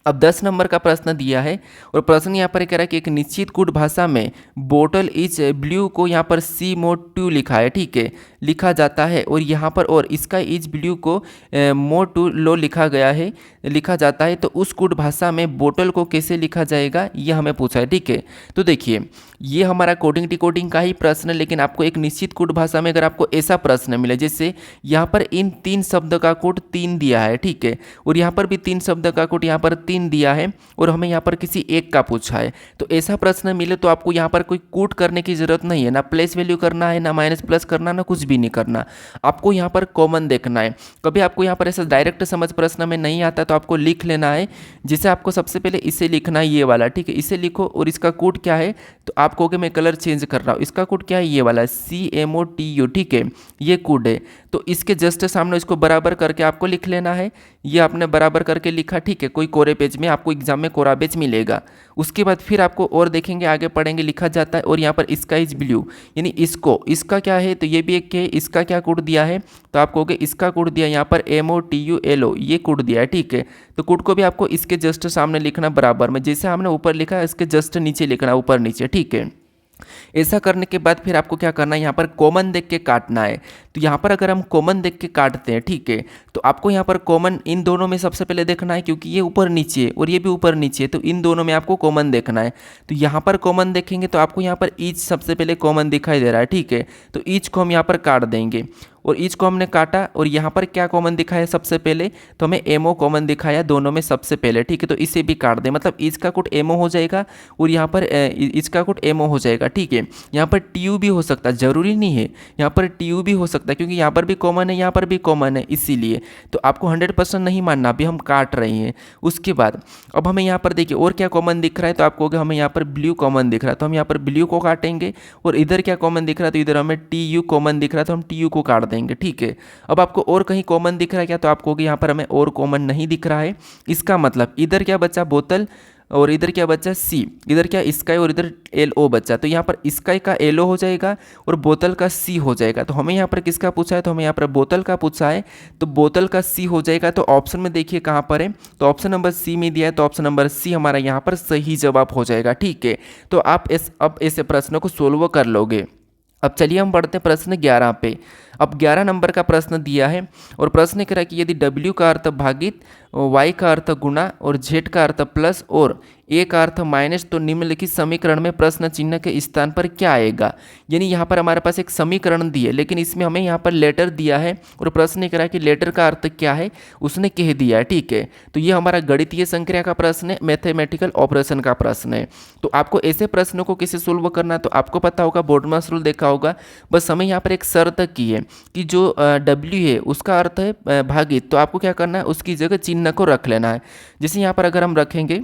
अब 10 नंबर का प्रश्न दिया है और प्रश्न यहाँ पर कह रहा है कि एक निश्चित कूट भाषा में बोटल इज ब्लू को यहाँ पर सी मोड टू लिखा है। ठीक है, लिखा जाता है और यहाँ पर और इसका इज ब्लू को मोड टू लो लिखा गया है, लिखा जाता है। तो उस कूट भाषा में बोटल को कैसे लिखा जाएगा, ये हमें पूछा है। ठीक है, तो देखिए ये हमारा कोडिंग डिकोडिंग का ही प्रश्न है, लेकिन आपको एक निश्चित कूट भाषा में अगर आपको ऐसा प्रश्न मिले जैसे यहाँ पर इन 3 शब्द का कूट 3 दिया है। ठीक है, और यहाँ पर भी 3 शब्द का कूट यहाँ पर 3 दिया है और हमें यहाँ पर किसी एक का पूछा है, तो ऐसा प्रश्न मिले तो आपको यहाँ पर कोई कूट करने की जरूरत नहीं है, ना प्लेस वैल्यू करना है, ना माइनस प्लस करना, ना कुछ भी नहीं करना। आपको यहाँ पर कॉमन देखना है। कभी आपको यहाँ पर ऐसा डायरेक्ट समझ प्रश्न में नहीं आता तो आपको लिख लेना है। जैसे आपको सबसे पहले इसे लिखना है, ये वाला। ठीक है, इसे लिखो और इसका कूट क्या है, तो आप कहोगे मैं कलर चेंज कर रहा हूँ। इसका कोड क्या है, ये वाला CMOTU। ठीक है, ये कोड है। तो इसके जस्ट सामने इसको बराबर करके आपको लिख लेना है। ये आपने बराबर करके लिखा। ठीक है, कोई कोरे पेज में आपको एग्जाम में कोरा पेज मिलेगा। उसके बाद फिर आपको और देखेंगे, आगे पढ़ेंगे, लिखा जाता है और यहाँ पर इसका इज ब्लू यानी इसका क्या है, तो ये भी एक है। इसका क्या कोड दिया है, तो आप कहोगे इसका कोड दिया यहाँ पर MOTULO, ये कोड दिया है। ठीक है, तो कोड को भी आपको इसके जस्ट सामने लिखना बराबर में, जैसे हमने ऊपर लिखा है इसके जस्ट नीचे लिखना, ऊपर नीचे। ठीक है, ऐसा करने के बाद फिर आपको क्या करना है, यहाँ पर कॉमन देख के काटना है। तो यहाँ पर अगर हम कॉमन देख के काटते हैं, ठीक है, तो आपको यहाँ पर कॉमन इन दोनों में सबसे पहले देखना है, क्योंकि ये ऊपर नीचे है और ये भी ऊपर नीचे है, तो इन दोनों में आपको कॉमन देखना है। तो यहाँ पर कॉमन देखेंगे तो आपको यहाँ पर ईच सबसे पहले कॉमन दिखाई दे रहा है। ठीक है, तो ईच को हम यहाँ पर काट देंगे और ईच को हमने काटा और यहाँ पर क्या कॉमन दिखाया सबसे पहले, तो हमें एमओ कॉमन दिखाया दोनों में सबसे पहले। ठीक है, तो इसे भी काट दें, मतलब ईच का कोट एमओ हो जाएगा और यहाँ पर ईच का कोट एमओ हो जाएगा। ठीक है, यहाँ पर टीयू भी हो सकता है, जरूरी नहीं है, यहाँ पर टीयू भी हो सकता है क्योंकि यहाँ पर भी कॉमन है, यहाँ पर भी कॉमन है, इसीलिए तो आपको 100% नहीं मानना, अभी हम काट रहे हैं। उसके बाद अब हमें यहाँ पर देखिए और क्या कॉमन दिख रहा है, तो आप कहोगे हमें यहाँ पर ब्लू कॉमन दिख रहा है, तो हम यहाँ पर ब्लू को काटेंगे। और इधर क्या कॉमन दिख रहा है, तो इधर हमें टीयू कॉमन दिख रहा है, तो हम टीयू को काट देंगे। ठीक है, अब आपको और कहीं कॉमन दिख रहा है क्या, तो आप कहोगे यहाँ पर हमें और कॉमन नहीं दिख रहा है। इसका मतलब इधर क्या बचा, बोतल, और इधर क्या बचा, सी, इधर क्या स्काई और इधर LO बचा, तो यहाँ पर स्काई का LO हो जाएगा और बोतल का C हो जाएगा। तो हमें यहाँ पर किसका पूछा है, तो हमें यहाँ पर बोतल का पूछा है, तो बोतल का C हो जाएगा। तो ऑप्शन में देखिए कहाँ पर है, तो ऑप्शन नंबर C में दिया है, तो ऑप्शन नंबर C हमारा यहाँ पर सही जवाब हो जाएगा। ठीक है, तो आप अब ऐसे प्रश्नों को सोल्व कर लोगे। अब चलिए हम बढ़ते हैं प्रश्न 11 पे। अब 11 नंबर का प्रश्न दिया है और प्रश्न कह रहा है कि यदि W का अर्थ भागित, Y का अर्थ गुणा और Z का अर्थ प्लस और A का अर्थ माइनस, तो निम्नलिखित समीकरण में प्रश्न चिन्ह के स्थान पर क्या आएगा। यानी यहाँ पर हमारे पास एक समीकरण दी है, लेकिन इसमें हमें यहाँ पर लेटर दिया है और प्रश्न कह रहा है कि लेटर का अर्थ क्या है, उसने कह दिया है। ठीक है, तो ये हमारा गणितीय संक्रिया का प्रश्न है, मैथमेटिकल ऑपरेशन का प्रश्न है। तो आपको ऐसे प्रश्नों को कैसे सोल्व करना है, तो आपको पता होगा, बोर्डमास रूल देखा होगा। बस हमें यहाँ पर एक शर्त की है कि जो W है उसका अर्थ है भागित, तो आपको क्या करना है, उसकी जगह चिन्ह को रख लेना है। जैसे यहाँ पर अगर हम रखेंगे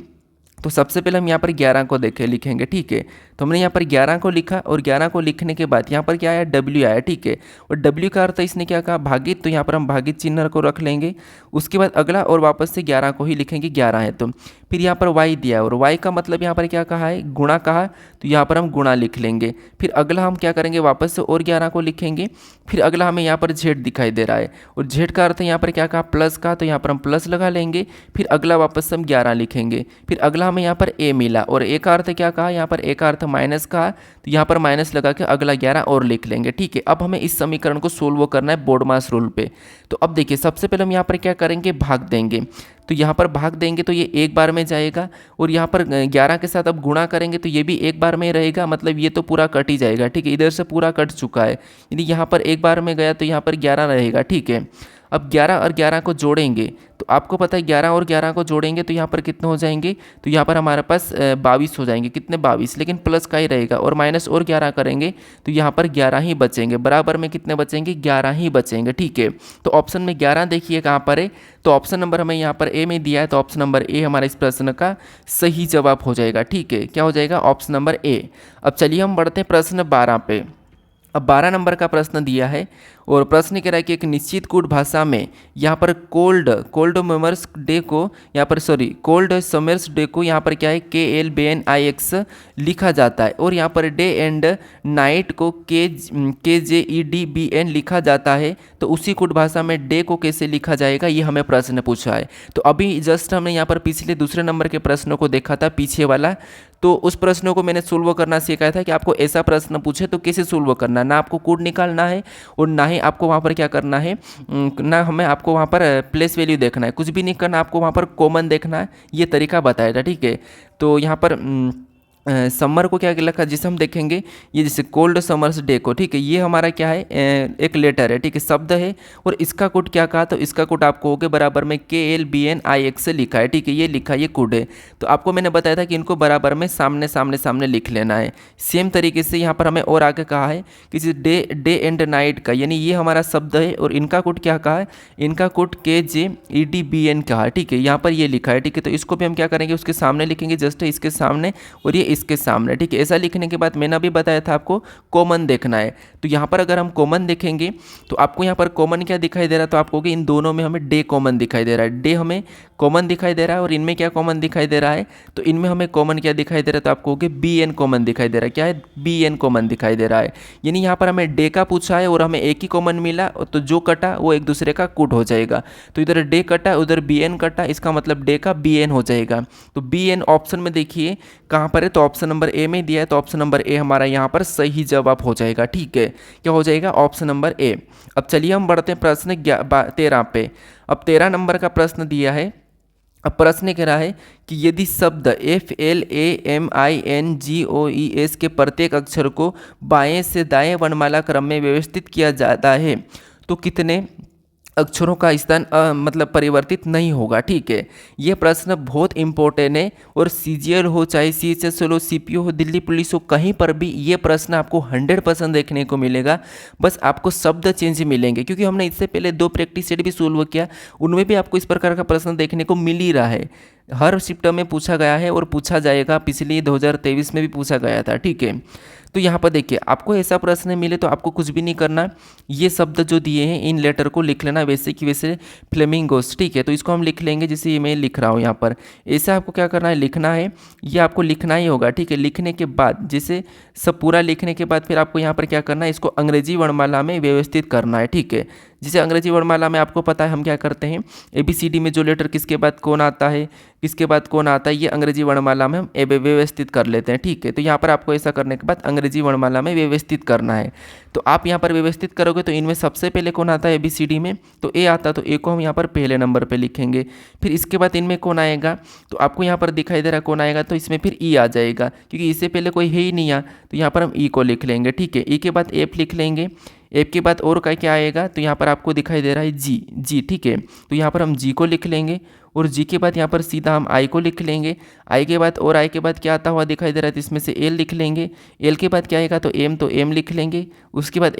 तो सबसे पहले हम यहाँ पर 11 को लिखेंगे। ठीक है, तो हमने यहाँ पर 11 को लिखा और 11 को लिखने के बाद यहाँ पर क्या आया, W आया। ठीक है, और W का अर्थ इसने क्या कहा, भागित, तो यहाँ पर हम भागित चिन्ह को रख लेंगे। उसके बाद अगला और वापस से 11 को ही लिखेंगे, 11 है तो। फिर यहाँ पर Y दिया और Y का मतलब यहाँ पर क्या कहा है, गुणा कहा, तो यहाँ पर हम गुणा लिख लेंगे। फिर अगला हम क्या करेंगे, वापस से और 11 को लिखेंगे। फिर अगला हमें यहाँ पर Z दिखाई दे रहा है और Z का अर्थ यहाँ पर क्या कहा, प्लस का, तो यहाँ पर हम प्लस लगा लेंगे। फिर अगला वापस से हम 11 लिखेंगे। फिर अगला का हमें यहाँ पर ए मिला, और ए का अर्थ क्या कहा, यहाँ पर ए का अर्थ माइनस कहा, तो यहाँ पर माइनस लगा के अगला 11 और लिख लेंगे। ठीक है, अब हमें इस समीकरण को सोल्व करना है बोर्ड मास रूल पे। तो अब देखिए सबसे पहले हम यहाँ पर क्या करेंगे, भाग देंगे। तो यहाँ पर भाग देंगे तो ये एक बार में जाएगा, और यहाँ पर 11 के साथ अब गुणा करेंगे तो ये भी एक बार में रहेगा, मतलब ये तो पूरा कट ही जाएगा। ठीक है, इधर से पूरा कट चुका है, यदि यहाँ पर एक बार में गया तो यहाँ पर 11 रहेगा। ठीक है, अब 11 और 11 को जोड़ेंगे तो आपको पता है 11 और 11 को जोड़ेंगे तो यहाँ पर कितने हो जाएंगे, तो यहाँ पर हमारे पास 22 हो जाएंगे। कितने, 22, लेकिन प्लस का ही रहेगा, और माइनस और 11 करेंगे तो यहाँ पर 11 ही बचेंगे। बराबर में कितने बचेंगे, 11 ही बचेंगे। ठीक है, तो ऑप्शन में 11 देखिए कहाँ पर है, तो ऑप्शन नंबर हमें यहाँ पर ए में दिया है, तो ऑप्शन नंबर ए हमारा इस प्रश्न का सही जवाब हो जाएगा। ठीक है, क्या हो जाएगा, ऑप्शन नंबर ए। अब चलिए हम बढ़ते हैं प्रश्न 12 पे। अब 12 नंबर का प्रश्न दिया है, और प्रश्न कह रहा है कि एक निश्चित कूट भाषा में यहाँ पर कोल्ड समर्स डे को यहाँ पर क्या है, KLBNIX लिखा जाता है, और यहाँ पर डे एंड नाइट को KJEDBN लिखा जाता है। तो उसी कूट भाषा में डे को कैसे लिखा जाएगा, ये हमें प्रश्न पूछा है। तो अभी जस्ट हमने यहाँ पर पिछले दूसरे नंबर के प्रश्नों को देखा था, पीछे वाला, तो उस प्रश्नों को मैंने सोल्व करना सिखाया था कि आपको ऐसा प्रश्न पूछे तो कैसे सोल्व करना, ना आपको कोड निकालना है और ना ही आपको वहाँ पर क्या करना है, ना हमें आपको वहाँ पर प्लेस वैल्यू देखना है, कुछ भी नहीं करना, आपको वहाँ पर कॉमन देखना है, ये तरीका बताया था। ठीक है, तो यहाँ पर समर को क्या लिखा, जिसे हम देखेंगे ये जैसे कोल्ड समर्स डे को। ठीक है, ये हमारा क्या है, एक लेटर है। ठीक है, शब्द है, और इसका कोड क्या कहा, तो इसका कोड आपको हो गया बराबर में KLBNIX से लिखा है। ठीक है, ये लिखा, ये कोड है। तो आपको मैंने बताया था कि इनको बराबर में सामने सामने सामने लिख लेना है। सेम तरीके से यहाँ पर हमें और आगे कहा है कि डे एंड नाइट का, यानी ये हमारा शब्द है, और इनका कोड क्या कहा है, इनका कोड KJEDBN कहा है। ठीक है, यहाँ पर ये लिखा है। ठीक है, तो इसको भी हम क्या करेंगे, उसके सामने लिखेंगे, जस्ट इसके सामने, और ये इसके सामने। ठीक है, ऐसा लिखने के बाद मैंने अभी बताया था आपको कॉमन देखना है। तो यहाँ पर अगर हम कॉमन देखेंगे तो आपको यहाँ पर कॉमन क्या दिखाई दे रहा है, तो आपको इन दोनों में हमें डे कॉमन दिखाई दे रहा है, डे हमें कॉमन दिखाई दे रहा है, और इनमें क्या कॉमन दिखाई दे रहा है, तो इनमें हमें कॉमन क्या दिखाई दे रहा है, तो आपको BN कॉमन दिखाई दे रहा है। क्या है, BN कॉमन दिखाई दे रहा है, यानी यहाँ पर हमें डे का पूछा है और हमें एक ही कॉमन मिला, तो जो कटा वो एक दूसरे का कूट हो जाएगा। तो इधर डे कटा, उधर BN कटा, इसका मतलब डे का BN हो जाएगा। तो BN ऑप्शन में देखिए कहाँ पर है, तो ऑप्शन नंबर ए में दिया है, तो ऑप्शन नंबर ए हमारा यहाँ पर सही जवाब हो जाएगा। ठीक है, क्या हो जाएगा, ऑप्शन नंबर ए। अब चलिए हम बढ़ते हैं प्रश्न 13 पे। अब 13 नंबर का प्रश्न दिया है। अब प्रश्न कह रहा है कि यदि शब्द FLAMINGOES के प्रत्येक अक्षर को बाएं से दाएं वर्णमाला क्रम में व्यवस्थित किया जाता है तो कितने अक्षरों का स्थान मतलब परिवर्तित नहीं होगा। ठीक है, ये प्रश्न बहुत इंपॉर्टेंट है, और CGL हो चाहे CHSL हो, CPO हो, दिल्ली पुलिस हो, कहीं पर भी ये प्रश्न आपको 100% देखने को मिलेगा। बस आपको शब्द चेंज मिलेंगे, क्योंकि हमने इससे पहले 2 प्रैक्टिस सेट भी सोल्व किया, उनमें भी आपको इस प्रकार का प्रश्न देखने को मिल ही रहा है। हर शिफ्ट में पूछा गया है और पूछा जाएगा, पिछली 2023 में भी पूछा गया था। ठीक है, तो यहाँ पर देखिए आपको ऐसा प्रश्न मिले तो आपको कुछ भी नहीं करना, ये शब्द जो दिए हैं इन लेटर को लिख लेना वैसे कि वैसे फ्लेमिंगोस। ठीक है, तो इसको हम लिख लेंगे जैसे ये मैं लिख रहा हूँ यहाँ पर, ऐसा आपको क्या करना है, लिखना है, ये आपको लिखना ही होगा। ठीक है, लिखने के बाद जैसे सब पूरा लिखने के बाद फिर आपको यहाँ पर क्या करना है, इसको अंग्रेजी वर्णमाला में व्यवस्थित करना है। ठीक है, जैसे अंग्रेजी वर्णमाला में आपको पता है हम क्या करते हैं, ABCD में जो लेटर किसके बाद कौन आता है, किसके बाद कौन आता है, ये अंग्रेजी वर्णमाला में हम व्यवस्थित कर लेते हैं। ठीक है, तो यहाँ पर आपको ऐसा करने के बाद अंग्रेजी वर्णमाला में व्यवस्थित करना है। तो आप यहाँ पर व्यवस्थित करोगे तो इनमें सबसे पहले कौन आता है ABCD में, तो A आता है, तो A को हम यहाँ पर पहले नंबर पर लिखेंगे। फिर इसके बाद इनमें कौन आएगा, तो आपको यहाँ पर दिखाई दे रहा है कौन आएगा, तो इसमें फिर E आ जाएगा, क्योंकि इससे पहले कोई है ही नहीं आ, तो यहाँ पर हम E को लिख लेंगे। ठीक है, E के बाद F लिख लेंगे, एफ के बाद और का क्या आएगा, तो यहाँ पर आपको दिखाई दे रहा है जी। ठीक है, तो यहाँ पर हम जी को लिख लेंगे, और जी के बाद यहाँ पर सीधा हम आई को लिख लेंगे। आई के बाद और आई के बाद क्या आता हुआ दिखाई दे रहा है, तो इसमें से एल लिख लेंगे। एल के बाद क्या आएगा, तो एम लिख लेंगे। उसके बाद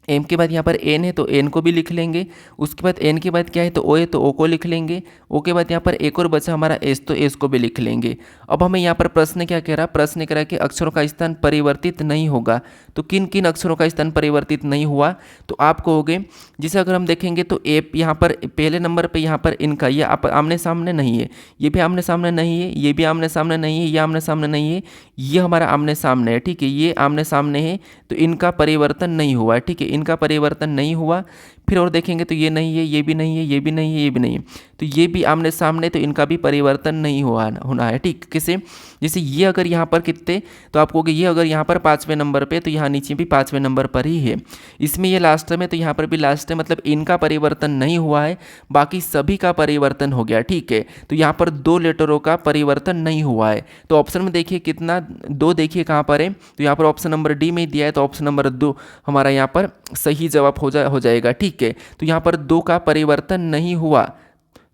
एम के बाद यहाँ पर एन है तो एन को भी लिख लेंगे। उसके बाद एन के बाद क्या है, तो ओ है तो ओ को लिख लेंगे। ओ के बाद यहाँ पर एक और बचा हमारा एस, तो एस को भी लिख लेंगे। अब हमें यहाँ पर प्रश्न क्या कह रहा है, प्रश्न कह रहा है कि अक्षरों का स्थान परिवर्तित नहीं होगा, तो किन किन अक्षरों का स्थान परिवर्तित नहीं हुआ, तो आप कहोगे जैसे अगर हम देखेंगे तो ए यहाँ पर पहले नंबर पे यहाँ पर इनका ये आमने सामने नहीं है, ये भी आमने सामने नहीं है, ये भी आमने सामने नहीं है, ये आमने सामने नहीं है, ये हमारा आमने सामने है, ठीक है, ये आमने सामने है, तो इनका परिवर्तन नहीं हुआ है, ठीक है, इनका परिवर्तन नहीं हुआ। फिर और देखेंगे तो ये नहीं है, ये भी नहीं है, ये भी नहीं है, ये भी नहीं है, तो ये भी आमने सामने, तो इनका भी परिवर्तन नहीं होना है, ठीक। किसे जैसे ये अगर यहाँ पर कितने, तो आप कहोगे ये अगर यहाँ पर 5वें नंबर पे, तो यहाँ नीचे भी 5वें नंबर पर ही है। इसमें ये लास्ट में, तो यहाँ पर भी लास्ट है, मतलब इनका परिवर्तन नहीं हुआ है, बाकी सभी का परिवर्तन हो गया, ठीक है। तो यहाँ पर 2 लेटरों का परिवर्तन नहीं हुआ है। तो ऑप्शन में देखिए कितना 2 देखिए कहाँ पर है, तो यहाँ पर ऑप्शन नंबर डी में दिया है, तो ऑप्शन नंबर 2 हमारा यहाँ पर सही जवाब हो जाएगा, ठीक है। तो यहाँ पर 2 का परिवर्तन नहीं हुआ,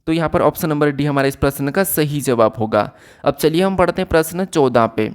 तो यहाँ पर ऑप्शन नंबर डी हमारा इस प्रश्न का सही जवाब होगा। अब चलिए हम पढ़ते हैं प्रश्न 14 पे।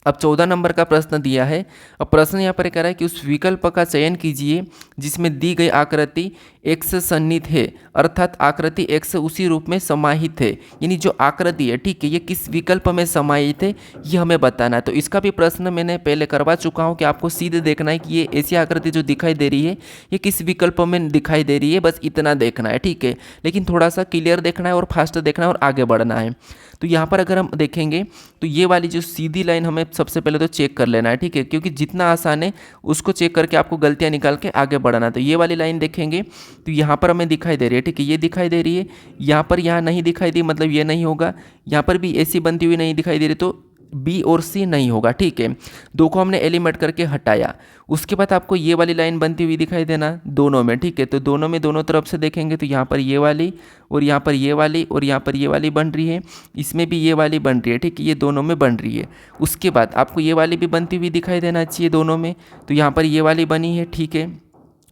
अब 14 नंबर का प्रश्न दिया है। अब प्रश्न यहाँ पर कह रहा है कि उस विकल्प का चयन कीजिए जिसमें दी गई आकृति x सन्निहित है, अर्थात आकृति x उसी रूप में समाहित है, यानी जो आकृति है, ठीक है, ये किस विकल्प में समाहित है ये हमें बताना है। तो इसका भी प्रश्न मैंने पहले करवा चुका हूँ कि आपको सीधे देखना है कि ये ऐसी आकृति जो दिखाई दे रही है ये किस विकल्प में दिखाई दे रही है, बस इतना देखना है, ठीक है। लेकिन थोड़ा सा क्लियर देखना है और फास्ट देखना है और आगे बढ़ना है। तो यहाँ पर अगर हम देखेंगे तो ये वाली जो सीधी लाइन हमें सबसे पहले तो चेक कर लेना है, ठीक है, क्योंकि जितना आसान है उसको चेक करके आपको गलतियाँ निकाल के आगे बढ़ना है। तो ये वाली लाइन देखेंगे तो यहाँ पर हमें दिखाई दे रही है, ठीक है, ये दिखाई दे रही है, यहाँ पर यहाँ नहीं दिखाई दी, मतलब ये नहीं होगा, यहाँ पर भी ऐसी बनती हुई नहीं दिखाई दे रही, तो बी और सी नहीं होगा, ठीक है। 2 को हमने एलिमेंट करके हटाया। उसके बाद आपको ये वाली लाइन बनती हुई दिखाई देना दोनों में, ठीक है। तो दोनों में दोनों तरफ से देखेंगे तो यहाँ पर ये वाली और यहाँ पर ये वाली और यहाँ पर ये वाली बन रही है, इसमें भी ये वाली बन रही है, ठीक है, ये दोनों में बन रही है। उसके बाद आपको ये वाली भी बनती हुई दिखाई देना चाहिए दोनों में, तो यहाँ पर ये वाली बनी है, ठीक है,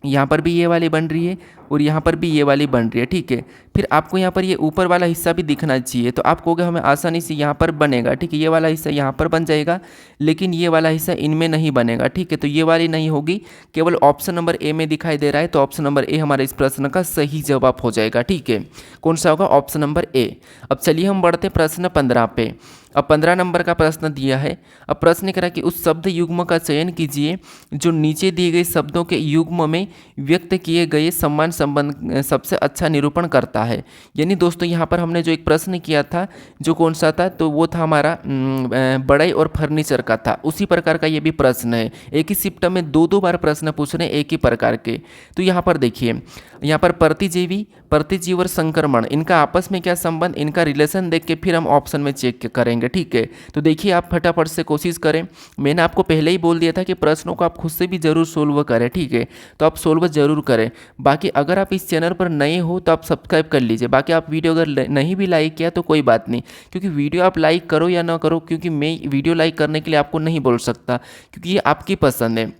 यहाँ पर भी ये वाली बन रही है और यहाँ पर भी ये वाली बन रही है, ठीक है। फिर आपको यहाँ पर ये ऊपर वाला हिस्सा भी दिखना चाहिए, तो आप कहोगे हमें आसानी से यहाँ पर बनेगा, ठीक है, ये वाला हिस्सा यहाँ पर बन जाएगा, लेकिन ये वाला हिस्सा इनमें नहीं बनेगा, ठीक है। तो ये वाली नहीं होगी, केवल ऑप्शन नंबर ए में दिखाई दे रहा है, तो ऑप्शन नंबर ए हमारे इस प्रश्न का सही जवाब हो जाएगा, ठीक है। कौन सा होगा? Option number A. अब चलिए हम बढ़ते प्रश्न 15 पे। अब 15 नंबर का प्रश्न दिया है। अब प्रश्न कह रहा है कि उस शब्द युग्म का चयन कीजिए जो नीचे दिए गए शब्दों के युग्म में व्यक्त किए गए समान संबंध सबसे अच्छा निरूपण करता है। यानी दोस्तों यहाँ पर हमने जो एक प्रश्न किया था, जो कौन सा था, तो वो था हमारा बढ़ई और फर्नीचर का था। उसी प्रकार का ये भी प्रश्न है, एक ही शिफ्ट में 2-2 बार प्रश्न पूछ रहे हैं एक ही प्रकार के। तो यहाँ पर देखिए, यहाँ पर प्रतिजीव और संक्रमण, इनका आपस में क्या संबंध, इनका रिलेशन देख के फिर हम ऑप्शन में चेक करेंगे, ठीक है। तो देखिए आप फटाफट से कोशिश करें। मैंने आपको पहले ही बोल दिया था कि प्रश्नों को आप खुद से भी जरूर सोल्व करें, ठीक है, तो आप सोल्व जरूर करें। बाकी अगर आप इस चैनल पर नए हो तो आप सब्सक्राइब कर लीजिए। बाकी आप वीडियो अगर नहीं भी लाइक किया तो कोई बात नहीं, क्योंकि वीडियो आप लाइक करो या ना करो, क्योंकि मैं वीडियो लाइक करने के लिए आपको नहीं बोल सकता, क्योंकि ये आपकी पसंद है।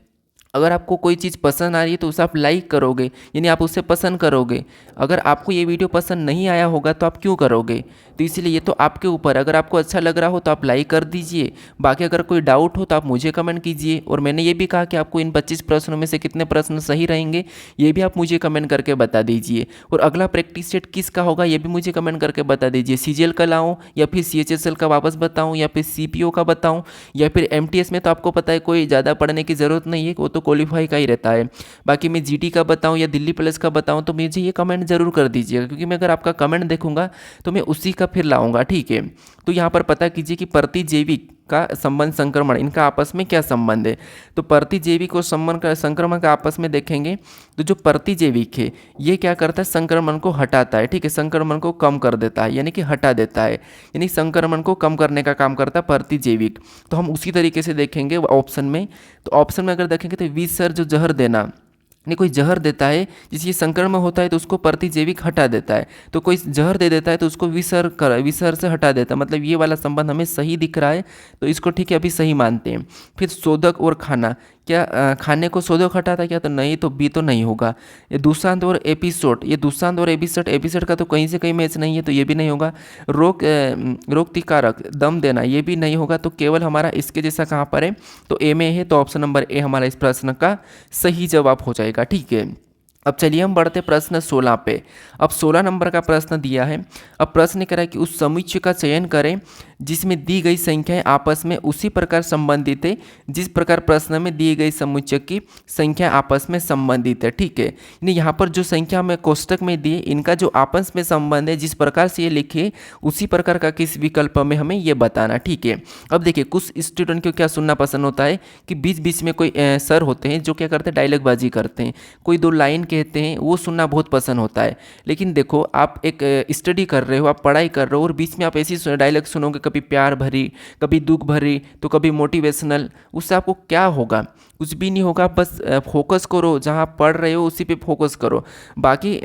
अगर आपको कोई चीज़ पसंद आ रही है तो उसे आप लाइक करोगे, यानी आप उसे पसंद करोगे। अगर आपको ये वीडियो पसंद नहीं आया होगा तो आप क्यों करोगे? तो इसलिए ये तो आपके ऊपर, अगर आपको अच्छा लग रहा हो तो आप लाइक कर दीजिए। बाकी अगर कोई डाउट हो तो आप मुझे कमेंट कीजिए। और मैंने ये भी कहा कि आपको इन 25 प्रश्नों में से कितने प्रश्न सही रहेंगे ये भी आप मुझे कमेंट करके बता दीजिए। और अगला प्रैक्टिस सेट किसका होगा ये भी मुझे कमेंट करके बता दीजिए। CGL का लाऊं या फिर CHSL का वापस बताऊँ या फिर CPO का बताऊँ या फिर MTS में तो आपको पता है कोई ज़्यादा पढ़ने की ज़रूरत नहीं है, वो तो क्वालिफाई का ही रहता है। बाकी मैं GT का बताऊं या दिल्ली पुलिस का बताऊं तो मुझे ये कमेंट जरूर कर दीजिएगा, क्योंकि मैं अगर आपका कमेंट देखूंगा तो मैं उसी का फिर लाऊंगा, ठीक है। तो यहाँ पर पता कीजिए कि प्रतिजैविक का संबंध संक्रमण, इनका आपस में क्या संबंध है। तो प्रतिजैविक और संक्रमण का आपस में देखेंगे तो जो प्रतिजैविक है ये क्या करता है, संक्रमण को हटाता है, ठीक है, संक्रमण को कम कर देता है, यानी कि हटा देता है, यानी संक्रमण को कम करने का काम करता है प्रतिजैविक। तो हम उसी तरीके से देखेंगे ऑप्शन में। तो ऑप्शन में अगर देखेंगे तो विषर जो जहर देना, नहीं कोई जहर देता है जिससे संक्रमण होता है तो उसको प्रतिजैविक हटा देता है, तो कोई जहर दे देता है तो उसको विसर से हटा देता है। मतलब ये वाला संबंध हमें सही दिख रहा है, तो इसको ठीक है अभी सही मानते हैं। फिर शोधक और खाना, क्या खाने को शोधक हटाता है क्या? तो नहीं, तो बी तो नहीं होगा। ये दुष्यंत और एपिसोड, ये दुष्यंत और एपिसोड का तो कहीं से कहीं मैच नहीं है, तो ये भी नहीं होगा। रोगतिकारक, दम देना, ये भी नहीं होगा। तो केवल हमारा इसके जैसा कहाँ पर है, तो ए में है, तो ऑप्शन नंबर ए हमारा इस प्रश्न का सही जवाब हो जाएगा, ठीक है। अब चलिए हम बढ़ते प्रश्न 16 पे। अब 16 नंबर का प्रश्न दिया है। अब प्रश्न कह रहा है कि उस समुच्चय का चयन करें जिसमें दी गई संख्याएं आपस में उसी प्रकार संबंधित है जिस प्रकार प्रश्न में दी गई समुच्चय की संख्या आपस में संबंधित है। ठीक है, यानी यहाँ पर जो संख्या में कोष्टक में दी है इनका जो आपस में संबंध है जिस प्रकार से ये लिखे उसी प्रकार का किस विकल्प में हमें ये बताना। ठीक है, अब देखिए कुछ स्टूडेंट को क्या सुनना पसंद होता है कि बीच बीच में कोई सर होते हैं जो क्या करते हैं, डायलॉगबाजी करते हैं, कोई दो लाइन कहते हैं, वो सुनना बहुत पसंद होता है। लेकिन देखो आप एक स्टडी कर रहे हो, आप पढ़ाई कर रहे हो और बीच में आप ऐसी डायलॉग सुनोगे, कभी प्यार भरी, कभी दुख भरी, तो कभी मोटिवेशनल, उससे आपको क्या होगा? कुछ भी नहीं होगा। बस फोकस करो, जहाँ आप पढ़ रहे हो उसी पे फोकस करो। बाकी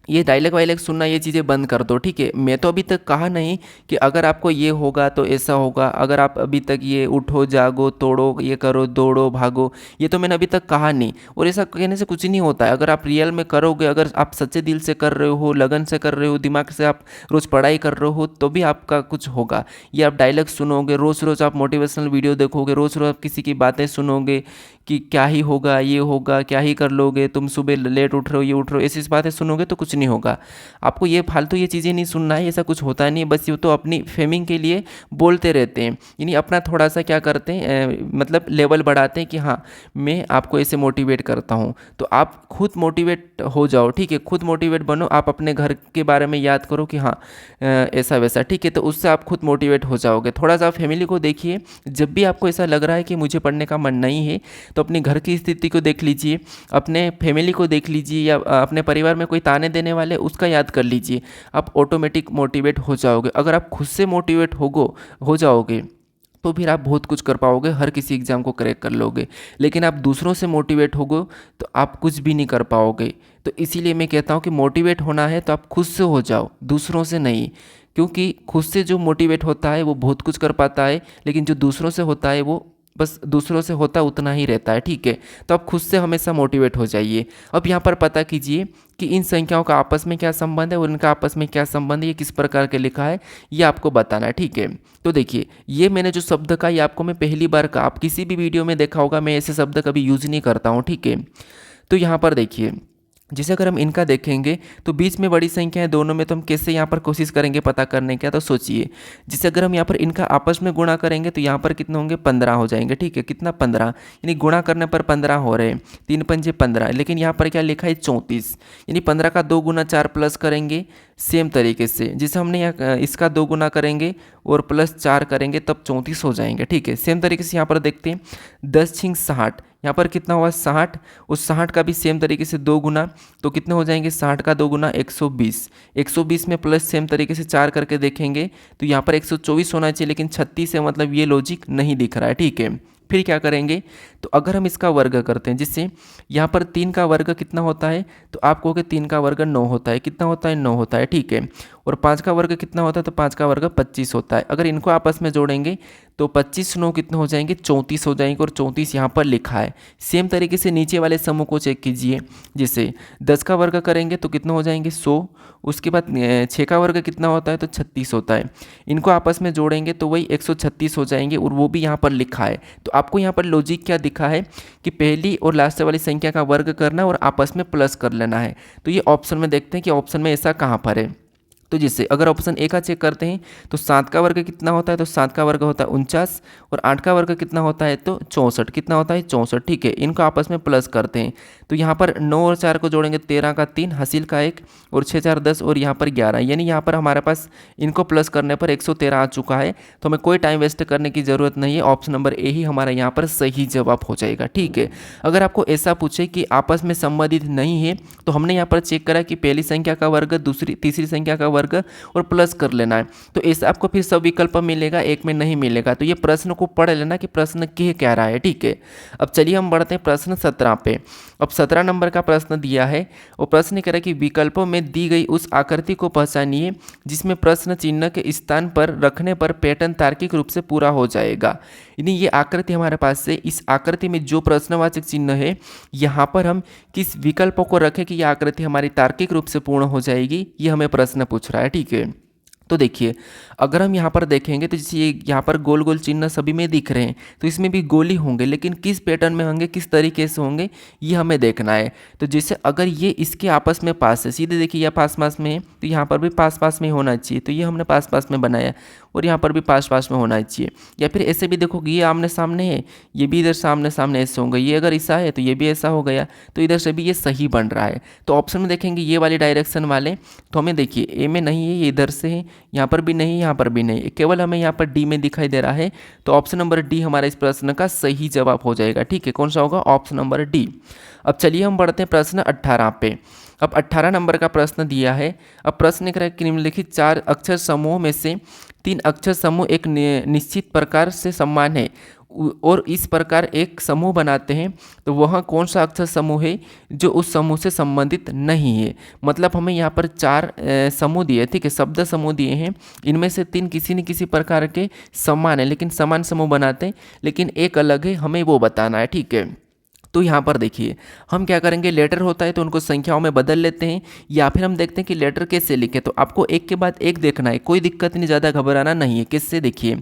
ये डायलॉग वायलॉग सुनना, ये चीज़ें बंद कर दो। ठीक है, मैं तो अभी तक कहा नहीं कि अगर आपको ये होगा तो ऐसा होगा। अगर आप अभी तक ये उठो जागो तोड़ो, ये करो दौड़ो भागो, ये तो मैंने अभी तक कहा नहीं। और ऐसा कहने से कुछ नहीं होता है। अगर आप रियल में करोगे, अगर आप सच्चे दिल से कर रहे हो, लगन से कर रहे हो, दिमाग से आप रोज़ पढ़ाई कर रहे हो, तो भी आपका कुछ होगा। ये आप डायलॉग सुनोगे, रोज़ रोज़ आप मोटिवेशनल वीडियो देखोगे, रोज़ रोज़ आप किसी की बातें सुनोगे कि क्या ही होगा, ये होगा, क्या ही कर लोगे, तुम सुबह लेट उठ रहे हो, ये उठ रहे हो, ऐसी बातें सुनोगे तो कुछ नहीं होगा। आपको ये फालतू ये चीज़ें नहीं सुनना है, ऐसा कुछ होता नहीं है। बस ये तो अपनी फेमिंग के लिए बोलते रहते हैं, यानी अपना थोड़ा सा क्या करते हैं, मतलब लेवल बढ़ाते हैं कि हाँ मैं आपको ऐसे मोटिवेट करता हूँ। तो आप खुद मोटिवेट हो जाओ। ठीक है, खुद मोटिवेट बनो। आप अपने घर के बारे में याद करो कि हाँ ऐसा वैसा। ठीक है, तो उससे आप खुद मोटिवेट हो जाओगे। थोड़ा सा फैमिली को देखिए, जब भी आपको ऐसा लग रहा है कि मुझे पढ़ने का मन नहीं है, तो अपने घर की स्थिति को देख लीजिए, अपने फैमिली को देख लीजिए, या अपने परिवार में कोई ताने देने वाले उसका याद कर लीजिए। आप ऑटोमेटिक मोटिवेट हो जाओगे। अगर आप खुद से मोटिवेट हो जाओगे तो फिर आप बहुत कुछ कर पाओगे, हर किसी एग्ज़ाम को क्रैक कर लोगे। लेकिन आप दूसरों से मोटिवेट होगो तो आप कुछ भी नहीं कर पाओगे। तो इसीलिए मैं कहता हूँ कि मोटिवेट होना है तो आप खुद से हो जाओ, दूसरों से नहीं। क्योंकि खुद से जो मोटिवेट होता है वो बहुत कुछ कर पाता है, लेकिन जो दूसरों से होता है वो बस दूसरों से होता उतना ही रहता है। ठीक है, तो आप खुद से हमेशा मोटिवेट हो जाइए। अब यहाँ पर पता कीजिए कि इन संख्याओं का आपस में क्या संबंध है और इनका आपस में क्या संबंध है, ये किस प्रकार के लिखा है, ये आपको बताना है। ठीक है, तो देखिए ये मैंने जो शब्द का, ये आपको मैं पहली बार का, आप किसी भी वीडियो में देखा होगा, मैं ऐसे शब्द कभी यूज़ नहीं करता हूँ। ठीक है, तो यहाँ पर देखिए जैसे अगर हम इनका देखेंगे तो बीच में बड़ी संख्या है दोनों में, तो हम कैसे यहाँ पर कोशिश करेंगे पता करने का। तो सोचिए, जैसे अगर हम यहाँ पर इनका आपस में गुणा करेंगे तो यहाँ पर कितने होंगे, 15 हो जाएंगे। ठीक है, कितना 15, यानी गुणा करने पर 15 हो रहे हैं, 3 पंजे 15। लेकिन यहाँ पर क्या लिखा है 34, यानी 15 का 2 गुना 4 प्लस करेंगे सेम तरीके से। जैसे हमने यहाँ इसका 2 गुना करेंगे और प्लस 4 करेंगे तब 34 हो जाएंगे। ठीक है, सेम तरीके से यहाँ पर देखते हैं 10 छिंग 60, यहाँ पर कितना हुआ 60, उस 60 का भी सेम तरीके से 2 गुना, तो कितने हो जाएंगे 60 का 2 गुना 120, 120 में प्लस सेम तरीके से 4 करके देखेंगे तो यहाँ पर 124 होना चाहिए, लेकिन 36 है, मतलब ये लॉजिक नहीं दिख रहा है। ठीक है, फिर क्या करेंगे, तो अगर हम इसका वर्ग करते हैं, जिससे यहाँ पर 3 का वर्ग कितना होता है, तो आप कहोगे 3 का वर्ग 9 होता है। कितना होता है, 9 होता है। ठीक है, और 5 का वर्ग कितना होता है, तो 5 का वर्ग 25 होता है। अगर इनको आपस में जोड़ेंगे तो 25 9 कितने हो जाएंगे, 34 हो जाएंगे, और 34 यहाँ पर लिखा है। सेम तरीके से नीचे वाले समूह को चेक कीजिए, जैसे 10 का वर्ग करेंगे तो कितना हो जाएंगे 100, उसके बाद 6 का वर्ग कितना होता है, तो 36 होता है। इनको आपस में जोड़ेंगे तो वही 136 हो जाएंगे, और वो भी यहाँ पर लिखा है। तो आपको यहाँ पर लॉजिक क्या दिखा है कि पहली और लास्ट वाली संख्या का वर्ग करना और आपस में प्लस कर लेना है। तो ये ऑप्शन में देखते हैं कि ऑप्शन में ऐसा कहाँ पर है। तो जिससे अगर ऑप्शन ए का चेक करते हैं तो 7 का वर्ग कितना होता है, तो 7 का वर्ग होता है 49, और 8 का वर्ग कितना होता है, तो 64। कितना होता है 64। ठीक है, इनको आपस में प्लस करते हैं तो यहाँ पर 9 और 4 को जोड़ेंगे 13 का 3, हासिल का 1, और 6 4 10, और यहाँ पर 11, यानी यहाँ पर हमारे पास इनको प्लस करने पर 113 आ चुका है। तो हमें कोई टाइम वेस्ट करने की ज़रूरत नहीं है, ऑप्शन नंबर ए ही हमारा यहाँ पर सही जवाब हो जाएगा। ठीक है, अगर आपको ऐसा पूछे कि आपस में संबंधित नहीं है, तो हमने यहाँ पर चेक करा कि पहली संख्या का वर्ग तीसरी संख्या का वर्ग और प्लस कर लेना है, तो ऐसा आपको फिर सब विकल्प मिलेगा, एक में नहीं मिलेगा। तो ये प्रश्न को पढ़ लेना कि प्रश्न क्या रहा है। ठीक है, अब चलिए हम बढ़ते हैं प्रश्न 17 पे। अब 17 नंबर का प्रश्न दिया है, और प्रश्न कह रहा है कि विकल्पों में दी गई उस आकृति को पहचानिए जिसमें प्रश्न चिन्ह के स्थान पर रखने पर पैटर्न तार्किक रूप से पूरा हो जाएगा। यानी ये आकृति हमारे पास है, इस आकृति में जो प्रश्नवाचक चिन्ह है, यहाँ पर हम किस विकल्पों को रखें कि यह आकृति हमारी तार्किक रूप से पूर्ण हो जाएगी, ये हमें प्रश्न पूछ रहा है। ठीक है, तो देखिए, अगर हम यहाँ पर देखेंगे तो जैसे ये यहाँ पर गोल गोल चिन्ह सभी में दिख रहे हैं, तो इसमें भी गोल ही होंगे, लेकिन किस पैटर्न में होंगे, किस तरीके से होंगे, ये हमें देखना है। तो जैसे अगर ये इसके आपस में पास है, सीधे देखिए यह पास पास में है, तो यहाँ पर भी पास पास में होना चाहिए, तो ये हमने पास पास में बनाया, और यहाँ पर भी पास पास में होना चाहिए। या फिर ऐसे भी देखोगे, ये आमने सामने है, ये भी इधर सामने सामने ऐसे होंगे, ये अगर ऐसा है तो ये भी ऐसा हो गया, तो इधर से भी ये सही बन रहा है। तो ऑप्शन में देखेंगे ये वाली डायरेक्शन वाले, तो हमें देखिए ए में नहीं है, ये इधर से है, यहाँ पर भी नहीं, यहाँ पर भी नहीं, केवल हमें यहाँ पर डी में दिखाई दे रहा है। तो ऑप्शन नंबर डी हमारा इस प्रश्न का सही जवाब हो जाएगा। ठीक है, कौन सा होगा? Option number D. अब चलिए हम बढ़ते हैं प्रश्न 18 पे। अब 18 नंबर का प्रश्न दिया है। अब प्रश्न कह रहा है कि निम्नलिखित 4 अक्षर समूह में से 3 अक्षर समूह एक निश्चित प्रकार से समान है और इस प्रकार एक समूह बनाते हैं, तो वह कौन सा अक्षर समूह है जो उस समूह से संबंधित नहीं है। मतलब हमें यहाँ पर 4 समूह दिए, ठीक है, शब्द समूह दिए हैं, इनमें से 3 किसी न किसी प्रकार के समान है, लेकिन समान समूह बनाते हैं, लेकिन एक अलग है, हमें वो बताना है। ठीक है, तो यहाँ पर देखिए हम क्या करेंगे, लेटर होता है तो उनको संख्याओं में बदल लेते हैं, या फिर हम देखते हैं कि लेटर कैसे लिखे। तो आपको एक के बाद एक देखना है, कोई दिक्कत नहीं, ज़्यादा घबराना नहीं है। किससे? देखिए,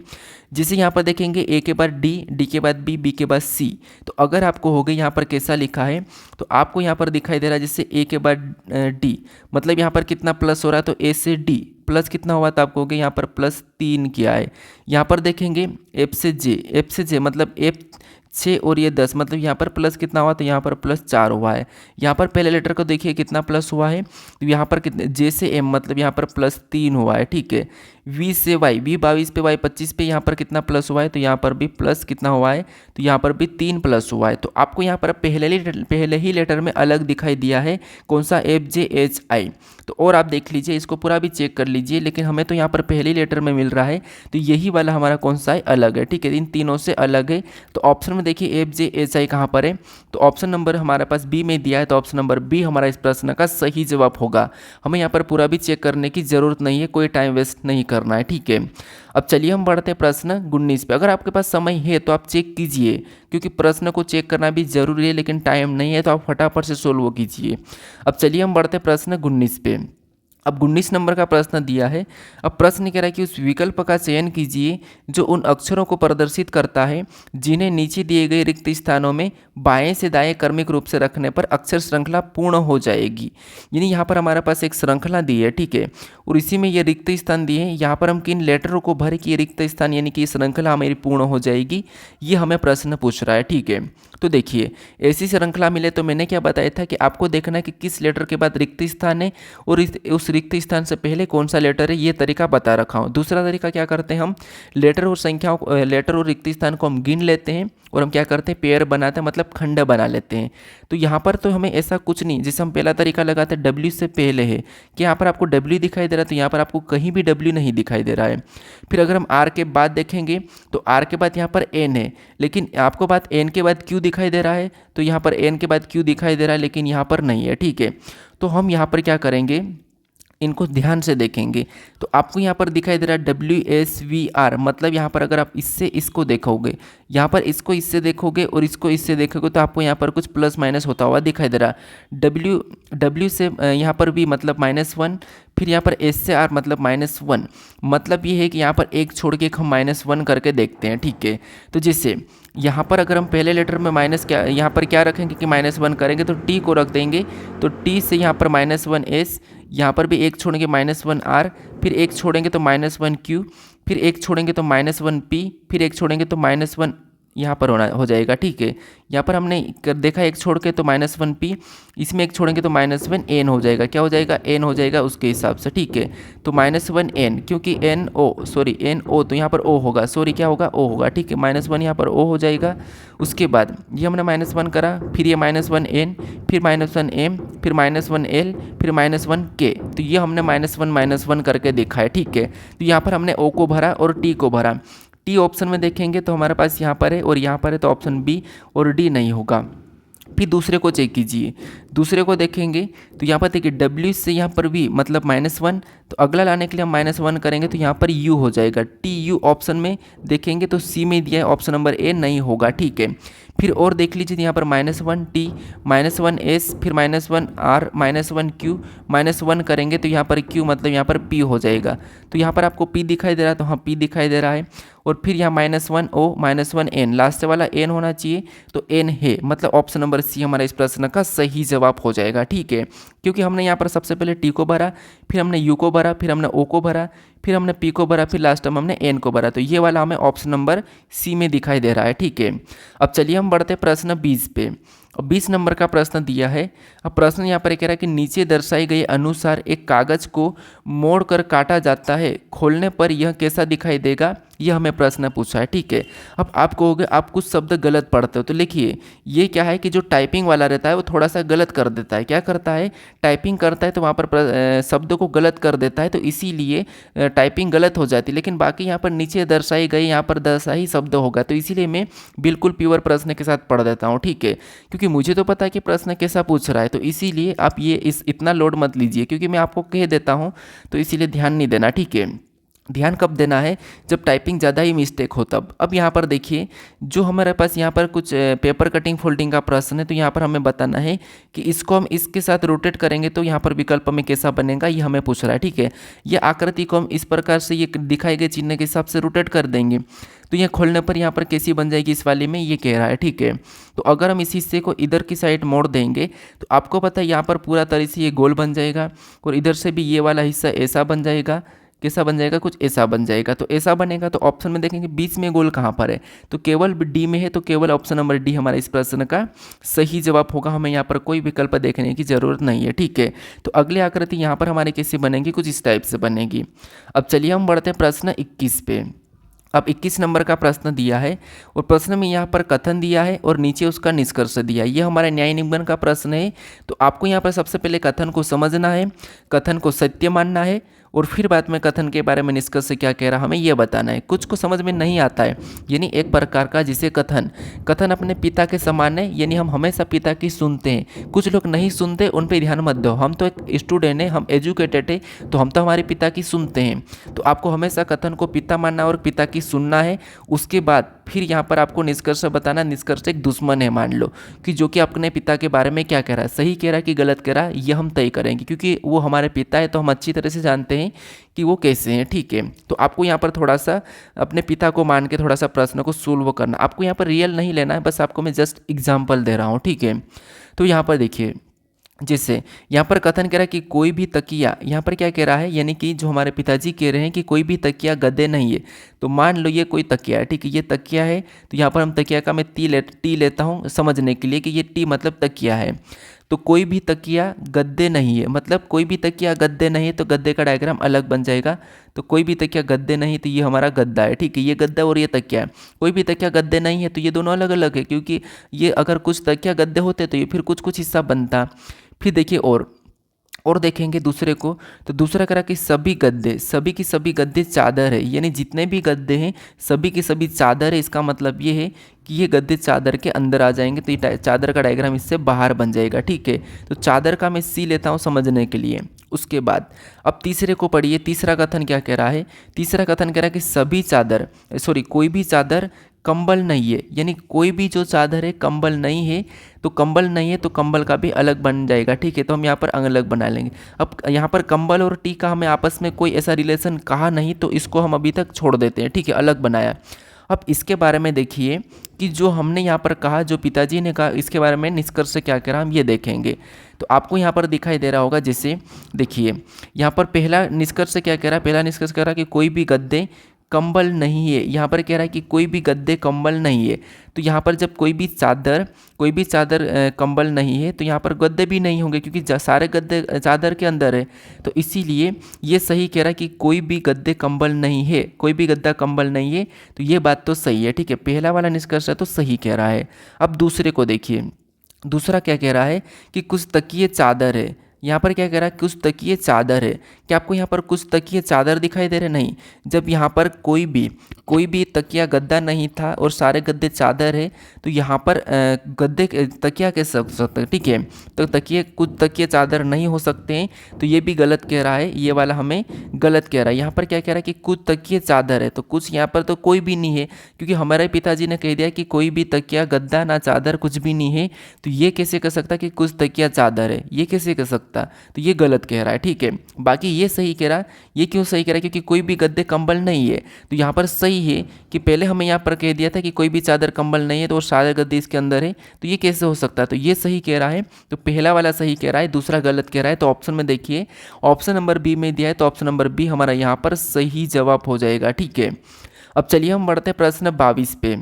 जैसे यहाँ पर देखेंगे ए के बाद डी, डी के बाद बी, बी के बाद सी। तो अगर आपको हो गई यहाँ पर कैसा लिखा है, तो आपको यहाँ पर दिखाई दे रहा है जैसे ए के बाद डी, मतलब यहाँ पर कितना प्लस हो रहा है, तो ए से डी प्लस कितना हुआ, तो आपको हो गया यहाँ पर +3 किया है। यहाँ पर देखेंगे एफ से जे, एफ से जे मतलब एफ 6 और ये 10, मतलब यहाँ पर प्लस कितना हुआ, तो यहाँ पर +4 हुआ है। यहाँ पर पहले लेटर को देखिए कितना प्लस हुआ है, तो यहाँ पर कितने, जे से एम मतलब यहाँ पर +3 हुआ है। ठीक है, वी से वाई, वी 22 पे, वाई 25 पे, यहाँ पर कितना प्लस हुआ है, तो यहाँ पर भी प्लस कितना हुआ है, तो यहाँ पर भी 3 प्लस हुआ है। तो आपको यहाँ पर पहले ही लेटर में अलग दिखाई दिया है, कौन सा? FJHI। तो और आप देख लीजिए, इसको पूरा भी चेक कर लीजिए, लेकिन हमें तो यहाँ पर पहले ही लेटर में मिल रहा है, तो यही वाला हमारा कौन सा है? अलग है। ठीक है, इन तीनों से अलग है। तो ऑप्शन में देखिए FJHI कहाँ पर है, तो ऑप्शन नंबर हमारे पास बी में दिया है, तो ऑप्शन नंबर बी हमारा इस प्रश्न का सही जवाब होगा। हमें यहाँ पर पूरा भी चेक करने की जरूरत नहीं है, कोई टाइम वेस्ट नहीं करना है। ठीक है, अब चलिए हम बढ़ते हैं प्रश्न 19 पे। अगर आपके पास समय है तो आप चेक कीजिए, क्योंकि प्रश्न को चेक करना भी जरूरी है, लेकिन टाइम नहीं है तो आप फटाफट से सोल्व कीजिए। अब चलिए हम बढ़ते हैं प्रश्न 19 पे। अब 19 नंबर का प्रश्न दिया है। अब प्रश्न कह रहा है कि उस विकल्प का चयन कीजिए जो उन अक्षरों को प्रदर्शित करता है जिन्हें नीचे दिए गए रिक्त स्थानों में बाएं से दाएं क्रमिक रूप से रखने पर अक्षर श्रृंखला पूर्ण हो जाएगी। यानी यहाँ पर हमारे पास एक श्रृंखला दी है, ठीक है, और इसी में ये रिक्त स्थान दिए हैं। यहाँ पर हम किन लेटरों को भर के रिक्त स्थान यानी कि श्रृंखला हमारी पूर्ण हो जाएगी, ये हमें प्रश्न पूछ रहा है। ठीक है, तो देखिए ऐसी श्रृंखला मिले तो मैंने क्या बताया था कि आपको देखना है कि किस लेटर के बाद रिक्त स्थान है और उस रिक्त स्थान से पहले कौन सा लेटर है, ये तरीका बता रखा हूँ। दूसरा तरीका क्या करते हैं, हम लेटर और संख्याओं लेटर और रिक्त स्थान को हम गिन लेते हैं और हम क्या करते हैं, पेयर बनाते हैं, मतलब खंड बना लेते हैं। तो यहाँ पर तो हमें ऐसा कुछ नहीं, जैसे हम पहला तरीका लगाते हैं W से पहले है कि यहाँ पर आपको W दिखाई दे रहा है, तो यहाँ पर आपको कहीं भी W नहीं दिखाई दे रहा है। फिर अगर हम R के बाद देखेंगे तो R के बाद यहाँ पर N है, लेकिन आपको बात N के बाद Q दिखाई दे रहा है, तो यहाँ पर N के बाद Q दिखाई दे रहा है, लेकिन यहाँ पर नहीं है। ठीक है, तो हम यहाँ पर क्या करेंगे, इनको ध्यान से देखेंगे तो आपको यहाँ पर दिखाई दे रहा है WSVR, मतलब यहाँ पर अगर आप इससे इसको देखोगे, यहाँ पर इसको इससे देखोगे और इसको इससे देखोगे तो आपको यहाँ पर कुछ प्लस माइनस होता हुआ दिखाई दे रहा है। W से यहाँ पर भी मतलब -1, फिर यहाँ पर S से R मतलब -1, मतलब ये है कि यहाँ पर एक छोड़ के हम -1 करके देखते हैं। ठीक है, तो जैसे यहाँ पर अगर हम पहले लेटर में माइनस क्या यहाँ पर क्या रखेंगे कि -1 करेंगे तो T को रख देंगे, तो T से यहाँ पर -1S, यहाँ पर भी एक छोड़ेंगे -1R, फिर एक छोड़ेंगे तो -1Q, फिर एक छोड़ेंगे तो -1P, फिर एक छोड़ेंगे तो -1 यहाँ पर हो जाएगा। ठीक है, यहाँ पर हमने देखा एक छोड़ के तो -1P, इसमें एक छोड़ेंगे तो -1N हो जाएगा। क्या हो जाएगा, N हो जाएगा उसके हिसाब से। ठीक है, तो -1N क्योंकि NO तो यहाँ पर O होगा, क्या होगा, O होगा। ठीक है, -1 यहाँ पर O हो जाएगा। उसके बाद ये हमने -1 करा, फिर ये -1N, फिर -1M, फिर -1L, फिर -1K, तो ये हमने -1 करके देखा है। ठीक है, तो यहाँ पर हमने O को भरा और T को भरा। टी ऑप्शन में देखेंगे तो हमारे पास यहाँ पर है और यहाँ पर है, तो ऑप्शन बी और डी नहीं होगा। फिर दूसरे को चेक कीजिए, दूसरे को देखेंगे तो यहाँ पर देखिए W से यहाँ पर भी मतलब -1, तो अगला लाने के लिए हम -1 करेंगे तो यहाँ पर U हो जाएगा। TU ऑप्शन में देखेंगे तो C में दिया है, ऑप्शन नंबर ए नहीं होगा। ठीक है, फिर और देख लीजिए यहाँ पर -1T, -1S, फिर -1R, -1Q, -1 करेंगे तो यहाँ पर Q मतलब यहाँ पर P हो जाएगा। तो यहाँ पर आपको P दिखाई दे रहा है, तो हाँ P दिखाई दे रहा है। और फिर यहाँ -1O, -1N, लास्ट वाला N होना चाहिए, तो N है, मतलब ऑप्शन नंबर सी हमारा इस प्रश्न का सही जवाब हो जाएगा। ठीक है, क्योंकि हमने यहाँ पर सबसे पहले T को भरा, फिर हमने U को भरा, फिर हमने O को भरा, फिर हमने P को भरा, फिर लास्ट में हमने N को भरा, तो ये वाला हमें ऑप्शन नंबर सी में दिखाई दे रहा है। ठीक है, अब चलिए हम बढ़ते प्रश्न 20 पे। और 20 नंबर का प्रश्न दिया है। अब प्रश्न यहाँ पर कह रहा है कि नीचे दर्शाए गए अनुसार एक कागज को मोड़कर काटा जाता है, खोलने पर यह कैसा दिखाई देगा, यह हमें प्रश्न पूछा है। ठीक है, अब आप कहोगे आप कुछ शब्द गलत पढ़ते हो, तो लिखिए ये क्या है कि जो टाइपिंग वाला रहता है वो थोड़ा सा गलत कर देता है। क्या करता है, टाइपिंग करता है तो वहाँ पर शब्दों को गलत कर देता है, तो इसीलिए टाइपिंग गलत हो जाती है। लेकिन बाकी यहाँ पर नीचे दर्शाई गई, यहाँ पर दर्शाई शब्द होगा, तो इसीलिए मैं बिल्कुल प्योर प्रश्न के साथ पढ़ देता हूँ। ठीक है, क्योंकि मुझे तो पता है कि प्रश्न कैसा पूछ रहा है, तो इसीलिए आप ये इतना लोड मत लीजिए, क्योंकि मैं आपको कह देता हूँ, तो इसीलिए ध्यान नहीं देना। ठीक है, ध्यान कब देना है, जब टाइपिंग ज़्यादा ही मिस्टेक हो तब। अब यहाँ पर देखिए, जो हमारे पास यहाँ पर कुछ पेपर कटिंग फोल्डिंग का प्रश्न है, तो यहाँ पर हमें बताना है कि इसको हम इसके साथ रोटेट करेंगे तो यहाँ पर विकल्प में कैसा बनेगा, ये हमें पूछ रहा है। ठीक है, ये आकृति को हम इस प्रकार से ये दिखाए गए चिन्ह के हिसाब से रोटेट कर देंगे, तो ये खोलने पर यहाँ पर कैसी बन जाएगी इस वाले में, ये कह रहा है। ठीक है, तो अगर हम इस हिस्से को इधर की साइड मोड़ देंगे तो आपको पता है यहाँ पर पूरा तरह से ये गोल बन जाएगा, और इधर से भी ये वाला हिस्सा ऐसा बन जाएगा। कैसा बन जाएगा, कुछ ऐसा बन जाएगा। तो ऐसा बनेगा तो ऑप्शन में देखेंगे बीच में गोल कहाँ पर है, तो केवल डी में है, तो केवल ऑप्शन नंबर डी हमारा इस प्रश्न का सही जवाब होगा। हमें यहाँ पर कोई विकल्प देखने की जरूरत नहीं है। ठीक है, तो अगली आकृति यहाँ पर हमारी कैसे बनेगी, कुछ इस टाइप से बनेगी। अब चलिए हम बढ़ते हैं प्रश्न 21 पे। अब 21 नंबर का प्रश्न दिया है, और प्रश्न में यहाँ पर कथन दिया है और नीचे उसका निष्कर्ष दिया है। ये हमारा न्याय निगमन का प्रश्न है, तो आपको यहाँ पर सबसे पहले कथन को समझना है, कथन को सत्य मानना है, और फिर बाद में कथन के बारे में निष्कर्ष से क्या कह रहा हमें ये बताना है। कुछ को समझ में नहीं आता है, यानी एक प्रकार का जिसे कथन अपने पिता के समान है, यानी हम हमेशा पिता की सुनते हैं। कुछ लोग नहीं सुनते, उन पे ध्यान मत दो, हम तो एक स्टूडेंट है, हम एजुकेटेड है, तो हम तो हमारे पिता की सुनते हैं। तो आपको हमेशा कथन को पिता मानना और पिता की सुनना है। उसके बाद फिर यहाँ पर आपको निष्कर्ष बताना, निष्कर्ष एक दुश्मन है मान लो, कि जो कि अपने पिता के बारे में क्या कह रहा है, सही कह रहा है कि गलत कह रहा है, ये हम तय करेंगे, क्योंकि वो हमारे पिता है तो हम अच्छी तरह से जानते हैं कि वो कैसे हैं। ठीक है, तो आपको यहाँ पर थोड़ा सा अपने पिता को मान के थोड़ा सा प्रश्न को सोल्व करना। आपको यहाँ पर रियल नहीं लेना है, बस आपको मैं जस्ट एग्जाम्पल दे रहा हूँ। ठीक है, तो यहाँ पर देखिए, जैसे यहाँ पर कथन कह रहा है कि कोई भी तकिया, यहाँ पर क्या कह रहा है, यानी कि जो हमारे पिताजी कह रहे हैं कि कोई भी तकिया गद्दे नहीं है। तो मान लो ये कोई तकिया है, ठीक है, ये तकिया है, तो यहाँ पर हम तकिया का मैं टी लेता हूँ समझने के लिए कि ये टी मतलब तकिया है। तो कोई भी तकिया गद्दे नहीं है, मतलब कोई भी तकिया गद्दे नहीं है, तो गद्दे का डायग्राम अलग बन जाएगा। तो कोई भी तकिया गद्दे नहीं, तो ये हमारा गद्दा है। ठीक है, ये गद्दा और ये तकिया है। कोई भी तकिया गद्दे नहीं है, तो ये दोनों अलग अलग है, क्योंकि ये अगर कुछ तकिया गद्दे होते तो ये फिर कुछ कुछ हिस्सा बनता। फिर देखिए और देखेंगे दूसरे को, तो दूसरा करा कि सभी की सभी गद्दे चादर है, यानी जितने भी गद्दे हैं सभी की सभी चादर है। इसका मतलब ये है कि ये गद्दे चादर के अंदर आ जाएंगे, तो ये चादर का डायग्राम इससे बाहर बन जाएगा। ठीक है, तो चादर का मैं सी लेता हूँ समझने के लिए। उसके बाद अब तीसरे को पढ़िए, तीसरा कथन क्या कह रहा है, तीसरा कथन कह रहा है कि कोई भी चादर कंबल नहीं है, यानी कोई भी जो चादर है कंबल नहीं है, तो कंबल नहीं है तो कंबल का भी अलग बन जाएगा। ठीक है, तो हम यहाँ पर अलग बना लेंगे। अब यहाँ पर कंबल और टी का हमें आपस में कोई ऐसा रिलेशन कहा नहीं, तो इसको हम अभी तक छोड़ देते हैं। ठीक है, अलग बनाया। अब इसके बारे में देखिए कि जो हमने यहाँ पर कहा, जो पिताजी ने कहा, इसके बारे में निष्कर्ष से क्या कह रहा हम ये देखेंगे। तो आपको यहाँ पर दिखाई दे रहा होगा, जैसे देखिए यहाँ पर पहला निष्कर्ष से क्या कह रहा है, पहला निष्कर्ष कह रहा है कि कोई भी गद्दे कंबल नहीं है। यहाँ पर कह रहा है कि कोई भी गद्दे कंबल नहीं है, तो यहाँ पर जब कोई भी चादर कंबल नहीं है, तो यहाँ पर गद्दे भी नहीं होंगे, क्योंकि सारे गद्दे चादर के अंदर है। तो इसीलिए ये सही कह रहा है कि कोई भी गद्दे कंबल नहीं है, कोई भी गद्दा कंबल नहीं है, तो ये बात तो सही है। ठीक है, पहला वाला निष्कर्ष है तो सही कह रहा है। अब दूसरे को देखिए, दूसरा क्या कह रहा है कि कुछ तकिए चादर है, यहाँ पर क्या कह रहा है, कुछ तकिए चादर है। क्या आपको यहाँ पर कुछ तकिए चादर दिखाई दे रहे? नहीं। जब यहाँ पर कोई भी तकिया गद्दा नहीं था और सारे गद्दे चादर है, तो यहाँ पर गद्दे तकिया कैसे हो सकता है? ठीक है, तो तकिए कुछ तकिए चादर नहीं हो सकते हैं, तो ये भी गलत कह रहा है, ये वाला हमें गलत कह रहा है। यहाँ पर क्या कह रहा है कि कुछ तकिए चादर है, तो कुछ यहाँ पर तो कोई भी नहीं है, क्योंकि हमारे पिताजी ने कह दिया कि कोई भी तकिया गद्दा ना चादर कुछ भी नहीं है, तो ये कैसे कह सकता कि कुछ तकिया चादर है? ये कैसे कह सकता? तो ये गलत कह रहा है। ठीक है, बाकी ये सही कह रहा है। ये क्यों सही कह रहा है? क्योंकि कोई भी गद्दे कंबल नहीं है, तो यहाँ पर सही है कि पहले हमें यहाँ पर कह दिया था कि कोई भी चादर कंबल नहीं है, तो सारे गद्दे इसके अंदर है, तो ये कैसे हो सकता है? तो ये सही कह रहा है, तो पहला वाला सही कह रहा है, दूसरा गलत कह रहा है। तो ऑप्शन में देखिए, ऑप्शन नंबर बी में दिया है, तो ऑप्शन नंबर बी हमारा यहाँ पर सही जवाब हो जाएगा। ठीक है, अब चलिए हम बढ़ते हैं प्रश्न 22 पे।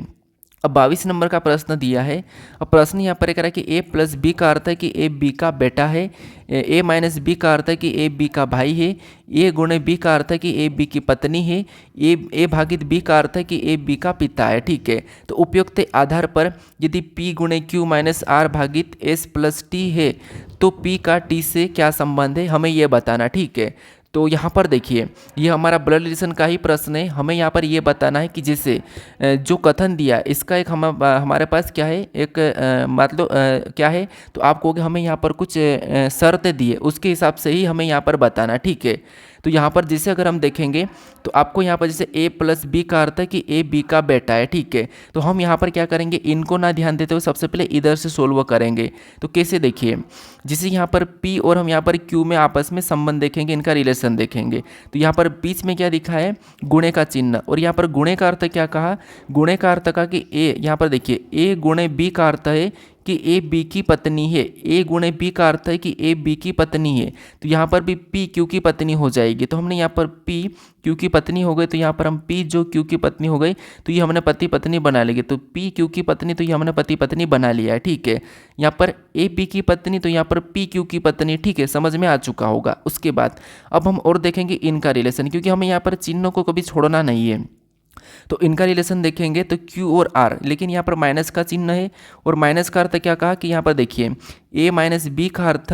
अब 22 नंबर का प्रश्न दिया है। अब प्रश्न यहाँ पर कह रहा है कि ए प्लस बी का अर्थ है कि ए बी का बेटा है, ए माइनस बी का अर्थ है कि ए बी का भाई है, ए गुणे बी का अर्थ है कि ए बी की पत्नी है, ए भागित बी का अर्थ है कि ए बी का पिता है। ठीक है, तो उपयुक्त आधार पर यदि पी गुणे क्यू माइनस आर भागित एस प्लस टी है, तो पी का टी से क्या संबंध है, हमें यह बताना। ठीक है, तो यहाँ पर देखिए, ये हमारा ब्लड रिलेशन का ही प्रश्न है। हमें यहाँ पर ये बताना है कि जैसे जो कथन दिया इसका एक हमारे पास क्या है, एक मतलब क्या है, तो आप कहोगे हमें यहाँ पर कुछ शर्तें दिए, उसके हिसाब से ही हमें यहाँ पर बताना। ठीक है, तो यहाँ पर जैसे अगर हम देखेंगे तो आपको यहाँ पर जैसे ए प्लस बी का अर्थ है कि ए बी का बेटा है। ठीक है, तो हम यहाँ पर क्या करेंगे, इनको ना ध्यान देते हुए सबसे पहले इधर से सोल्व करेंगे। तो कैसे, देखिए, जैसे यहाँ पर पी और हम यहाँ पर क्यू में आपस में संबंध देखेंगे, इनका रिलेशन देखेंगे, तो यहाँ पर बीच में क्या दिखा है, गुणे का चिन्ह, और यहाँ पर गुणे का अर्थ क्या कहा, गुणे का अर्थ कहा कि ए, यहाँ पर देखिए ए गुणे बी का अर्थ है कि ए बी की पत्नी है, ए गुणे बी का अर्थ है कि ए बी की पत्नी है, तो यहाँ पर भी पी क्यू की पत्नी हो जाएगी। तो हमने यहाँ पर पी क्यू की पत्नी हो गई, तो यहाँ पर हम पी जो क्यू की पत्नी हो गई, तो ये हमने पति पत्नी बना लेंगे। तो पी क्यू की पत्नी, तो ये हमने पति पत्नी बना लिया है। ठीक है, यहाँ पर ए बी की पत्नी, तो यहाँ पर पी क्यू की पत्नी। ठीक है, समझ में आ चुका होगा। उसके बाद अब हम और देखेंगे इनका रिलेशन, क्योंकि हमें यहाँ पर चिन्हों को कभी छोड़ना नहीं है। तो इनका रिलेशन देखेंगे तो Q और R, लेकिन यहाँ पर माइनस का चिन्ह है, और माइनस का अर्थ क्या कहा कि यहाँ पर देखिए A माइनस बी का अर्थ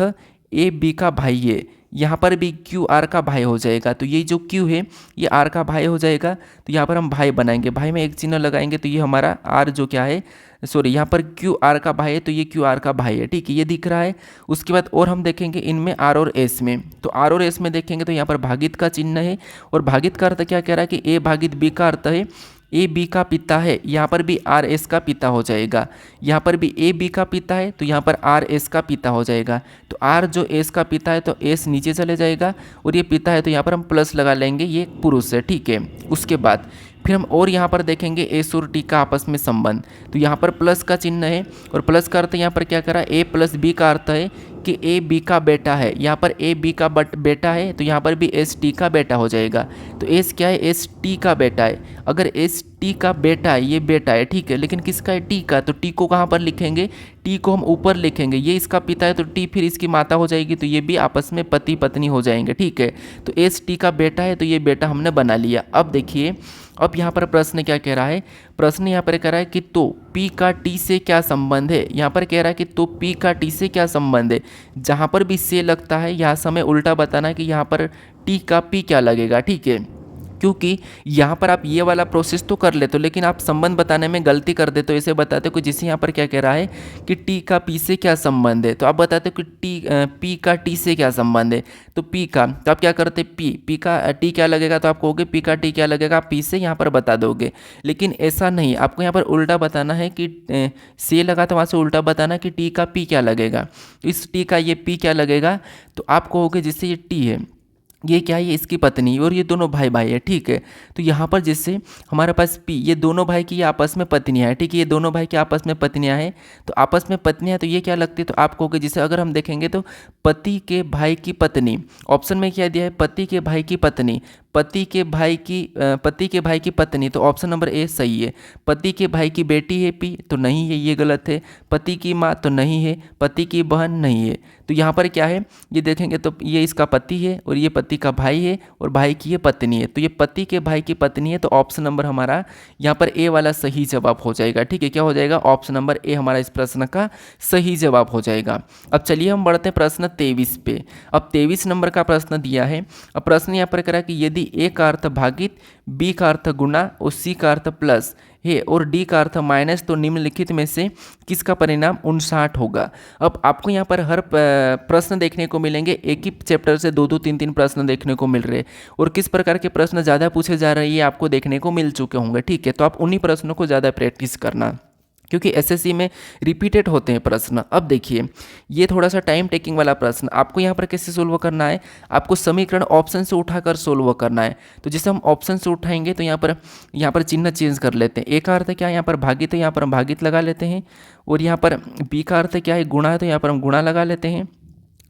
ए बी का भाई है, यहाँ पर भी Q R का भाई हो जाएगा। तो ये जो Q है ये R का भाई हो जाएगा, तो यहाँ पर हम भाई बनाएंगे, भाई में एक चिन्ह लगाएंगे, तो ये हमारा R जो क्या है, सॉरी यहाँ पर Q R का भाई है, तो ये Q R का भाई है। ठीक है, ये दिख रहा है। उसके बाद और हम देखेंगे इनमें R और S में, तो R और S में देखेंगे तो यहाँ पर भागित का चिन्ह है, और भागित का अर्थ क्या कह रहा है कि A भागित B का अर्थ है ए बी का पिता है, यहाँ पर भी आर एस का पिता हो जाएगा। यहाँ पर भी ए बी का पिता है, तो यहाँ पर आर एस का पिता हो जाएगा। तो आर जो एस का पिता है तो एस नीचे चले जाएगा, और ये पिता है तो यहाँ पर हम प्लस लगा लेंगे, ये पुरुष है। ठीक है, उसके बाद फिर हम और यहाँ पर देखेंगे एस और टी का आपस में संबंध, तो यहाँ पर प्लस का चिन्ह है, और प्लस का अर्थ यहाँ पर क्या करा, ए प्लस बी का अर्थ है कि ए बी का बेटा है, यहाँ पर ए बी का बेटा है, तो यहाँ पर भी एस टी का बेटा हो जाएगा। तो एस क्या है, एस टी का बेटा है। अगर एस टी का बेटा है, ये बेटा है, ठीक है, लेकिन किसका है, टी का, तो टी को कहाँ पर लिखेंगे, टी को हम ऊपर लिखेंगे। ये इसका पिता है तो टी फिर इसकी माता हो जाएगी, तो ये भी आपस में पति पत्नी हो जाएंगे। ठीक है, तो एस टी का बेटा है, तो ये बेटा हमने बना लिया। अब देखिए, अब यहाँ पर प्रश्न क्या कह रहा है, प्रश्न यहाँ पर कह रहा है कि तो P का T से क्या संबंध है। यहाँ पर कह रहा है कि तो P का T से क्या संबंध है। जहाँ पर भी से लगता है यहाँ से हमें उल्टा बताना है कि यहाँ पर T का P क्या लगेगा। ठीक है, क्योंकि यहाँ पर आप ये वाला प्रोसेस तो कर लेते हो, लेकिन आप संबंध बताने में गलती कर देते हो। ऐसे बताते हो कि जैसे यहाँ पर क्या कह रहा है कि टी का पी से क्या संबंध है, तो आप बताते हो कि पी का टी से क्या संबंध है। तो पी का, तो आप क्या करते, पी का टी क्या लगेगा, तो आप कहोगे पी का टी क्या लगेगा, आप पी से यहाँ पर बता दोगे। लेकिन ऐसा नहीं, आपको यहाँ पर उल्टा बताना है कि से लगा तो वहाँ से उल्टा बताना कि टी का पी क्या लगेगा। तो इस टी का ये पी क्या लगेगा, तो आप कहोगे जिससे ये टी है, ये क्या है, ये इसकी पत्नी, और ये दोनों भाई भाई है। ठीक है, तो यहाँ पर जैसे हमारे पास पी, ये दोनों भाई की आपस में पत्नियाँ हैं। ठीक है, ये दोनों भाई की आपस में पत्नियाँ हैं, तो आपस में पत्नियाँ, तो ये क्या लगती है, तो आप कहोगे जैसे अगर हम देखेंगे तो पति के भाई की पत्नी, ऑप्शन में क्या दिया है, पति के भाई की पत्नी, पति के भाई की पत्नी, तो ऑप्शन नंबर ए सही है। पति के भाई की बेटी है पी, तो नहीं है, ये गलत है। पति की माँ, तो नहीं है। पति की बहन, नहीं है। तो यहाँ पर क्या है, ये देखेंगे तो ये इसका पति है और ये पति का भाई है और भाई की ये पत्नी है, तो ये पति के भाई की पत्नी है। तो ऑप्शन नंबर हमारा यहाँ पर ए वाला सही जवाब हो जाएगा। ठीक है, क्या हो जाएगा, ऑप्शन नंबर ए हमारा इस प्रश्न का सही जवाब हो जाएगा। अब चलिए हम बढ़ते हैं प्रश्न 23 पे। अब 23 नंबर का प्रश्न दिया है। अब प्रश्न यहाँ पर करा कि यदि ए का अर्थ भागित, बी का अर्थ गुणा और सी का अर्थ प्लस है और डी का अर्थ माइनस, तो निम्नलिखित में से किसका परिणाम 59 होगा। अब आपको यहाँ पर हर प्रश्न देखने को मिलेंगे, एक ही चैप्टर से 2-2, 3-3 प्रश्न देखने को मिल रहे हैं और किस प्रकार के प्रश्न ज़्यादा पूछे जा रहे हैं ये आपको देखने को मिल चुके होंगे। ठीक है, तो आप उन्हीं प्रश्नों को ज़्यादा प्रैक्टिस करना, क्योंकि एसएससी में रिपीटेड होते हैं प्रश्न। अब देखिए, ये थोड़ा सा टाइम टेकिंग वाला प्रश्न आपको यहाँ पर कैसे सोल्व करना है, आपको समीकरण ऑप्शन से उठाकर सोल्व करना है। तो जैसे हम ऑप्शन से उठाएंगे तो यहाँ पर चिन्ह चेंज कर लेते हैं। ए का अर्थ क्या है, यहाँ पर भागित है, यहाँ पर हम भागित लगा लेते हैं। और यहाँ पर बी का अर्थ क्या है, गुणा है, तो यहाँ पर हम गुणा लगा लेते हैं।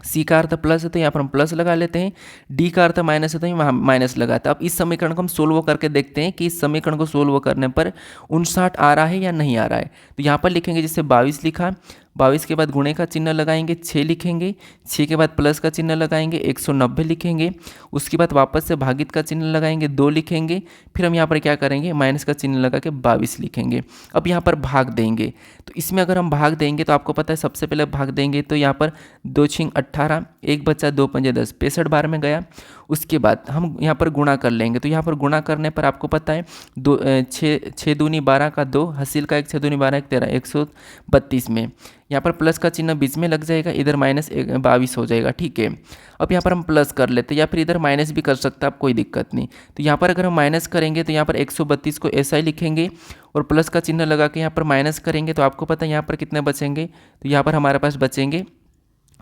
सी का अर्थ प्लस है तो यहाँ पर हम प्लस लगा लेते हैं। डी का अर्थ माइनस है तो यहाँ माइनस लगाते हैं। अब इस समीकरण को हम सोल्व करके देखते हैं कि इस समीकरण को सोल्व करने पर 59 आ रहा है या नहीं आ रहा है। तो यहाँ पर लिखेंगे, जैसे 22 लिखा, 22 के बाद गुणे का चिन्ह लगाएंगे, 6 लिखेंगे, 6 के बाद प्लस का चिन्ह लगाएंगे, 190 लिखेंगे, उसके बाद वापस से भागित का चिन्ह लगाएंगे, 2 लिखेंगे, फिर हम यहाँ पर क्या करेंगे, माइनस का चिन्ह लगा के 22 लिखेंगे। अब यहाँ पर भाग देंगे, तो इसमें अगर हम भाग देंगे तो आपको पता है सबसे पहले भाग देंगे तो यहाँ पर 2 6 18, 1 बचा 2 5 10, 65 बार में गया। उसके बाद हम यहाँ पर गुणा कर लेंगे, तो यहाँ पर गुणा करने पर आपको पता है 6 दूनी 12 का 2, हासिल का 1, 6 दूनी 12 1 13, 132 में यहाँ पर प्लस का चिन्ह बीच में लग जाएगा, इधर माइनस 22 हो जाएगा। ठीक है, अब यहाँ पर हम प्लस कर लेते हैं या फिर इधर माइनस भी कर सकते हैं आप, कोई दिक्कत नहीं। तो यहाँ पर अगर हम माइनस करेंगे तो यहाँ पर 132 को ऐसा ही लिखेंगे और प्लस का चिन्ह लगा के यहाँ पर माइनस करेंगे तो आपको पता है यहाँ पर कितने बचेंगे, तो यहाँ पर हमारे पास बचेंगे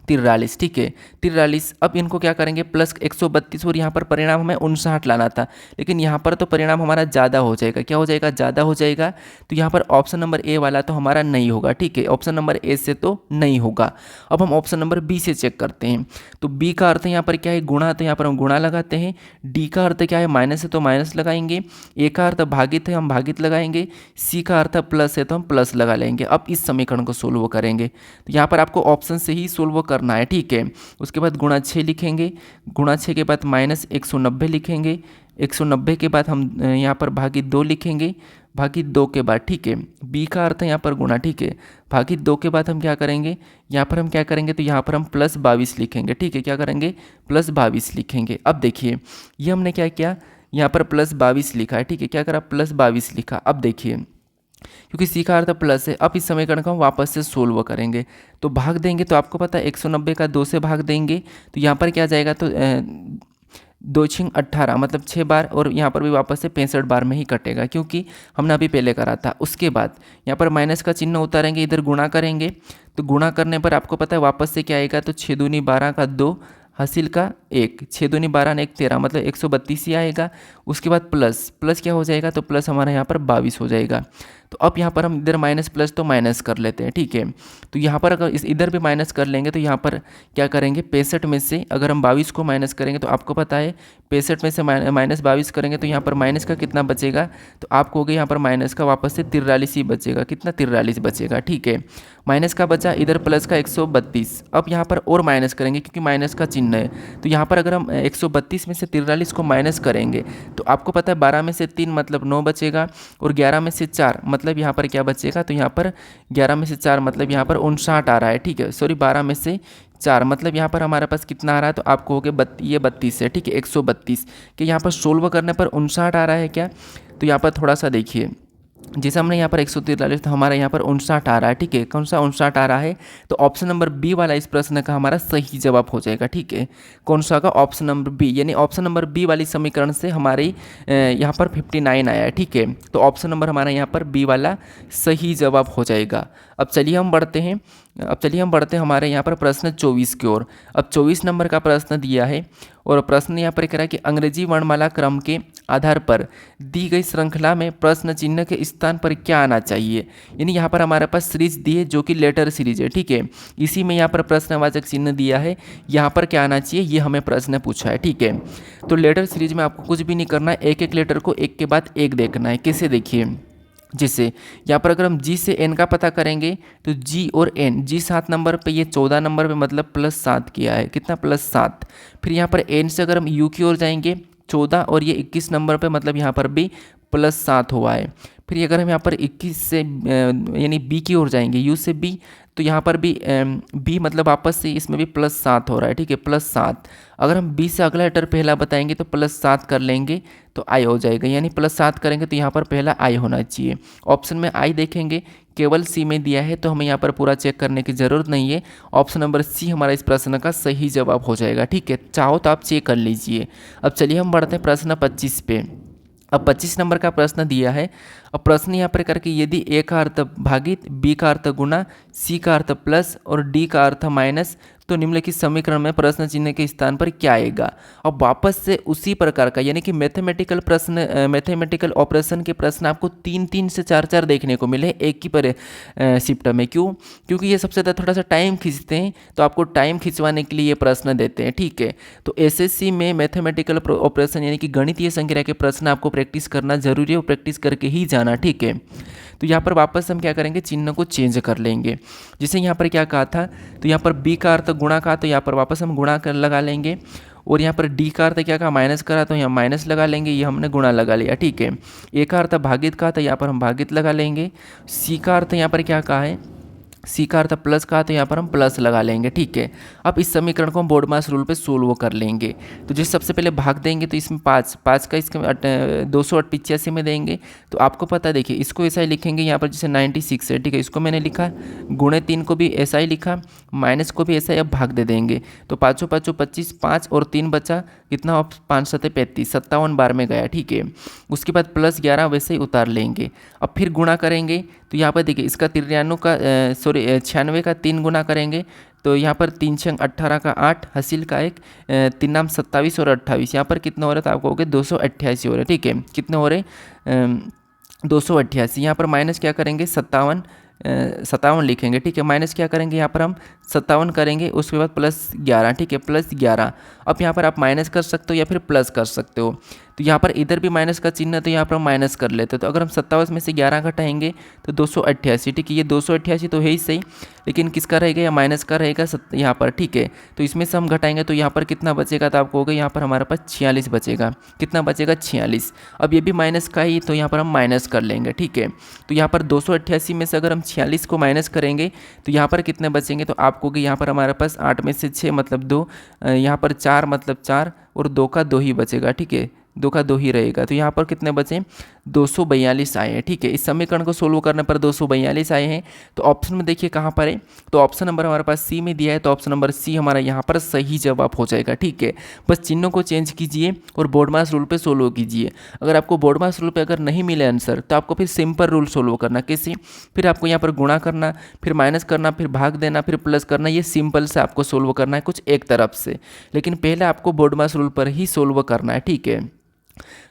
43। ठीक है, 43। अब इनको क्या करेंगे, प्लस 132 और यहाँ पर परिणाम हमें 59 लाना था, लेकिन यहाँ पर तो परिणाम हमारा ज़्यादा हो जाएगा। क्या हो जाएगा, ज़्यादा हो जाएगा। तो यहाँ पर ऑप्शन नंबर ए वाला तो हमारा नहीं होगा। ठीक है, ऑप्शन नंबर ए से तो नहीं होगा। अब हम ऑप्शन नंबर बी से चेक करते हैं। तो बी का अर्थ यहाँ पर क्या है, गुणा, तो यहाँ पर हम गुणा लगाते हैं। डी का अर्थ क्या है, माइनस है तो माइनस लगाएंगे। ए का अर्थ भागित है, हम भागित लगाएंगे। सी का अर्थ प्लस है तो हम प्लस लगा लेंगे। अब इस समीकरण को सोल्व करेंगे, तो यहाँ पर आपको ऑप्शन से ही सोल्व करना है। ठीक है, उसके बाद गुणा 6 लिखेंगे, गुणा 6 के बाद माइनस 190 लिखेंगे, 190 के बाद हम यहाँ पर भागित 2 लिखेंगे, भागित 2 के बाद, ठीक है, बी का अर्थ है यहाँ पर गुणा। ठीक है, भागित 2 के बाद हम क्या करेंगे, यहाँ पर हम क्या करेंगे, तो यहाँ पर हम प्लस 22 लिखेंगे। ठीक है, क्या करेंगे, प्लस 22 लिखेंगे। अब देखिए, ये हमने क्या किया, यहाँ पर प्लस 22 लिखा है। ठीक है, क्या करा, प्लस 22 लिखा। अब देखिए, क्योंकि सी का अर्थ प्लस है, अब इस समीकरण को हम वापस से सोल्व करेंगे, तो भाग देंगे तो आपको पता है 190 का 2 से भाग देंगे तो यहाँ पर क्या जाएगा, तो 2 6 18 मतलब 6 बार, और यहाँ पर भी वापस से 65 बार में ही कटेगा क्योंकि हमने अभी पहले करा था। उसके बाद यहाँ पर माइनस का चिन्ह उतारेंगे, इधर गुणा करेंगे, तो गुणा करने पर आपको पता है वापस से क्या आएगा, तो 6 दूनी 12 का 2, हासिल का 1, 6 दूनी 12 ने 1 13 मतलब 132 ही आएगा। उसके बाद प्लस क्या हो जाएगा, तो प्लस हमारा यहाँ पर 22 हो जाएगा। तो अब यहाँ पर हम इधर माइनस प्लस तो माइनस कर लेते हैं। ठीक है, तो यहाँ पर अगर इधर भी माइनस कर लेंगे तो यहाँ पर क्या करेंगे, 65 में से अगर हम 22 को माइनस करेंगे तो आपको पता है 65 में से माइनस 22 करेंगे तो यहाँ पर माइनस का कितना बचेगा, तो आपको हो गया यहाँ पर माइनस का वापस से 43 ही बचेगा। कितना, 43 बचेगा। ठीक है, माइनस का बचा, इधर प्लस का 132। अब यहाँ पर और माइनस करेंगे क्योंकि माइनस का चिन्ह है, तो यहाँ पर अगर हम 132 में से 43 को माइनस करेंगे तो आपको पता है 12 में से 3 मतलब 9 बचेगा, और 11 में से 4 मतलब यहाँ पर क्या बचेगा, तो यहाँ पर 11 में से 4 मतलब यहाँ पर 59 आ रहा है। ठीक है, सॉरी 12 में से 4 मतलब यहाँ पर हमारे पास कितना आ रहा है, तो आपको हो गया ये 32 है। ठीक है, 132 कि यहाँ पर सोल्व करने पर 59 आ रहा है क्या, तो यहाँ पर थोड़ा सा देखिए, जैसे हमने यहाँ पर 143 तो हमारा यहाँ पर 59 आ रहा है। ठीक है, कौन सा 59 आ रहा है, तो ऑप्शन नंबर बी वाला इस प्रश्न का हमारा सही जवाब हो जाएगा। ठीक है, कौन सा का, ऑप्शन नंबर बी, यानी ऑप्शन नंबर बी वाली समीकरण से हमारी यहाँ पर 59 आया है। ठीक है, तो ऑप्शन नंबर हमारा यहाँ पर बी वाला सही जवाब हो जाएगा। अब चलिए हम बढ़ते हैं अब चलिए हम बढ़ते हैं हमारे यहाँ पर प्रश्न 24 की ओर। अब 24 नंबर का प्रश्न दिया है और प्रश्न यहाँ पर कह रहा है कि अंग्रेजी वर्णमाला क्रम के आधार पर दी गई श्रृंखला में प्रश्न चिन्ह के स्थान पर क्या आना चाहिए। यानी यहाँ पर हमारे पास सीरीज दी है जो कि लेटर सीरीज है, ठीक है। इसी में यहाँ पर प्रश्नवाचक चिन्ह दिया है, यहाँ पर क्या आना चाहिए ये हमें प्रश्न पूछा है, ठीक है। तो लेटर सीरीज में आपको कुछ भी नहीं करना है, एक एक लेटर को एक के बाद एक देखना है। कैसे देखिए, जिससे यहाँ पर अगर हम जी से एन का पता करेंगे तो जी और एन, जी 7 नंबर पे, ये 14 नंबर पे, मतलब +7 किया है, कितना +7। फिर यहाँ पर एन से अगर हम यू की ओर जाएंगे 14 और ये 21 नंबर पे, मतलब यहाँ पर भी +7 हुआ है। फिर अगर हम यहाँ पर 21 से यानी बी की ओर जाएंगे, यू से बी, तो यहाँ पर भी बी मतलब वापस से इसमें भी +7 हो रहा है, ठीक है, +7। अगर हम बी से अगला लेटर पहला बताएंगे तो +7 कर लेंगे तो आई हो जाएगा, यानी +7 करेंगे तो यहाँ पर पहला आई होना चाहिए। ऑप्शन में आई देखेंगे, केवल सी में दिया है तो हमें यहाँ पर पूरा चेक करने की ज़रूरत नहीं है। ऑप्शन नंबर सी हमारा इस प्रश्न का सही जवाब हो जाएगा, ठीक है। चाहो तो आप चेक कर लीजिए। अब चलिए हम बढ़ते हैं प्रश्न 25 पे। अब 25 नंबर का प्रश्न दिया है। अब प्रश्न यहाँ पर करके यदि ए का अर्थ भागित, बी का अर्थ गुणा, सी का अर्थ प्लस और डी का अर्थ माइनस, तो निम्नलिखित समीकरण में प्रश्न चिन्ह के स्थान पर क्या आएगा। अब वापस से उसी प्रकार का यानी कि मैथमेटिकल प्रश्न, मैथमेटिकल ऑपरेशन के प्रश्न आपको 3-3 से 4-4 देखने को मिले एक ही पर शिफ्ट में। क्यों? क्योंकि ये सबसे ज़्यादा थोड़ा सा टाइम खींचते हैं, तो आपको टाइम खिंचवाने के लिए ये प्रश्न देते हैं, ठीक है। तो एसएससी में मैथमेटिकल ऑपरेशन यानी कि गणितीय संख्या के प्रश्न आपको प्रैक्टिस करना जरूरी है और प्रैक्टिस करके ही जाना, ठीक है। तो यहाँ पर वापस हम क्या करेंगे, चिन्ह को चेंज कर लेंगे। जैसे यहाँ पर क्या कहा था, तो यहाँ पर बी का अर्थ गुणा का, तो यहाँ पर वापस हम गुणा कर लगा लेंगे। और यहाँ पर डी का अर्थ क्या कहा, माइनस करा, तो यहाँ माइनस लगा लेंगे, ये हमने गुणा लगा लिया, ठीक है। ए का अर्थ भागित का, तो यहाँ पर हम भागित लगा लेंगे। सी का अर्थ यहाँ पर क्या कहा है, सी का अर्थ प्लस का, तो यहाँ पर हम प्लस लगा लेंगे, ठीक है। अब इस समीकरण को हम बोर्ड मास रूल पे सोल्व कर लेंगे। तो जैसे सबसे पहले भाग देंगे तो इसमें 5 का इसके 288 में देंगे। तो आपको पता है, देखिए इसको ऐसा ही लिखेंगे यहाँ पर जैसे 96 है, ठीक है। इसको मैंने लिखा, गुणे 3 को भी ऐसा ही लिखा, माइनस को भी ऐसा ही, अब भाग दे देंगे। तो 5 5 25, 5 और 3 बचा, कितना, 5 7 35, 57 बार में गया, ठीक है। उसके बाद +11 वैसे ही उतार लेंगे। अब फिर गुणा करेंगे तो यहाँ पर देखिए इसका 96 का 3 गुना करेंगे, तो यहाँ पर 3 6 18 का 8, हासिल का 1, 3 नाम 27 और 28, यहाँ पर कितना हो रहा है, तो आपको हो गए 288 हो रहे, ठीक है। कितने हो रहे, 288। यहाँ पर माइनस क्या करेंगे, 57 लिखेंगे, ठीक है। माइनस क्या करेंगे, यहाँ पर हम 57 करेंगे, उसके बाद +11, ठीक है, +11। अब यहाँ पर आप माइनस कर सकते हो या फिर प्लस कर सकते हो। तो यहाँ पर इधर भी माइनस का चिन्ह है, तो यहाँ पर हम माइनस कर लेते हैं। तो अगर हम 27 में से 11 घटाएंगे तो 288, ठीक है। ये 288 तो है ही सही, लेकिन किसका रहेगा, या माइनस का रहेगा यहाँ पर, ठीक है। तो इसमें से हम घटाएंगे तो यहाँ पर कितना बचेगा, तो आपको होगा यहाँ पर हमारे पास 46 बचेगा। कितना बचेगा, 46। अब ये भी माइनस का ही, तो यहाँ पर हम माइनस कर लेंगे, ठीक है। तो यहाँ पर 288 में से अगर हम 46 को माइनस करेंगे तो यहाँ पर कितने बचेंगे, तो आपको कि यहाँ पर हमारे पास 8 में से 6 मतलब 2, यहाँ पर 4 मतलब 4 और 2 का 2 ही बचेगा, ठीक है। 2 का 2 ही रहेगा। तो यहाँ पर कितने बचे, 242 आए हैं, ठीक है। इस समीकरण को सोल्व करने पर 242 आए हैं। तो ऑप्शन में देखिए कहाँ पर है, तो ऑप्शन नंबर हमारे पास सी में दिया है, तो ऑप्शन नंबर सी हमारा यहाँ पर सही जवाब हो जाएगा, ठीक है। बस चिन्हों को चेंज कीजिए और बोर्ड मास रूल पे सोल्व कीजिए। अगर आपको बोर्ड मास रूल पे अगर नहीं मिले आंसर, तो आपको फिर सिंपल रूल सोल्व करना। कैसे, फिर आपको यहाँ पर गुणा करना, फिर माइनस करना, फिर भाग देना, फिर प्लस करना। ये सिंपल से आपको सोल्व करना है कुछ एक तरफ से, लेकिन पहले आपको बोर्ड मास रूल पर ही सोल्व करना है, ठीक है।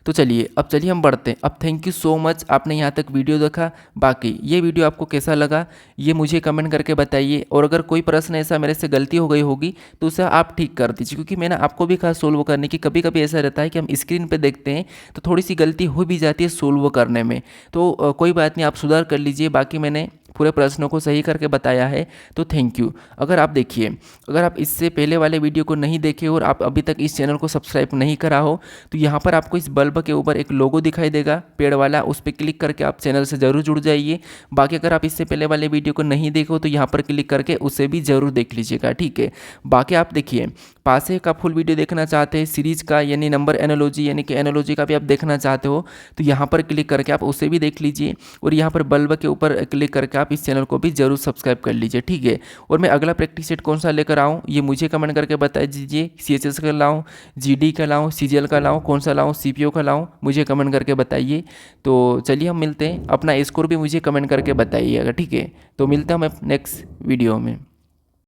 तो चलिए हम बढ़ते हैं। अब थैंक यू सो मच, आपने यहाँ तक वीडियो देखा। बाकी ये वीडियो आपको कैसा लगा ये मुझे कमेंट करके बताइए, और अगर कोई प्रश्न ऐसा मेरे से गलती हो गई होगी तो उसे आप ठीक कर दीजिए, क्योंकि मैंने आपको भी कहा सोल्व करने की। कभी कभी ऐसा रहता है कि हम स्क्रीन पे देखते हैं तो थोड़ी सी गलती हो भी जाती है सोल्व करने में, तो कोई बात नहीं, आप सुधार कर लीजिए। बाकी मैंने पूरे प्रश्नों को सही करके बताया है, तो थैंक यू। अगर आप देखिए, अगर आप इससे पहले वाले वीडियो को नहीं देखे और आप अभी तक इस चैनल को सब्सक्राइब नहीं करा हो, तो यहाँ पर आपको इस बल्ब के ऊपर एक लोगो दिखाई देगा पेड़ वाला, उस पर क्लिक करके आप चैनल से ज़रूर जुड़ जाइए। बाकी अगर आप इससे पहले वाले वीडियो को नहीं देखो तो यहाँ पर क्लिक करके उसे भी ज़रूर देख लीजिएगा, ठीक है। बाकी आप देखिए, पासे का फुल वीडियो देखना चाहते हैं सीरीज का, यानी नंबर एनालॉजी यानी कि एनालॉजी का भी आप देखना चाहते हो, तो यहाँ पर क्लिक करके आप उसे भी देख लीजिए। और यहाँ पर बल्ब के ऊपर क्लिक करके आप आप इस चैनल को भी ज़रूर सब्सक्राइब कर लीजिए, ठीक है। और मैं अगला प्रैक्टिस सेट कौन सा लेकर आऊँ ये मुझे कमेंट करके बता दीजिए। CHS का लाऊँ, GD का लाऊँ, CGL का लाऊँ, कौन सा लाऊँ, CPO का लाऊँ, मुझे कमेंट करके बताइए। तो चलिए हम मिलते हैं, अपना स्कोर भी मुझे कमेंट करके बताइएगा, ठीक है। तो मिलते हैं हम नेक्स्ट वीडियो में।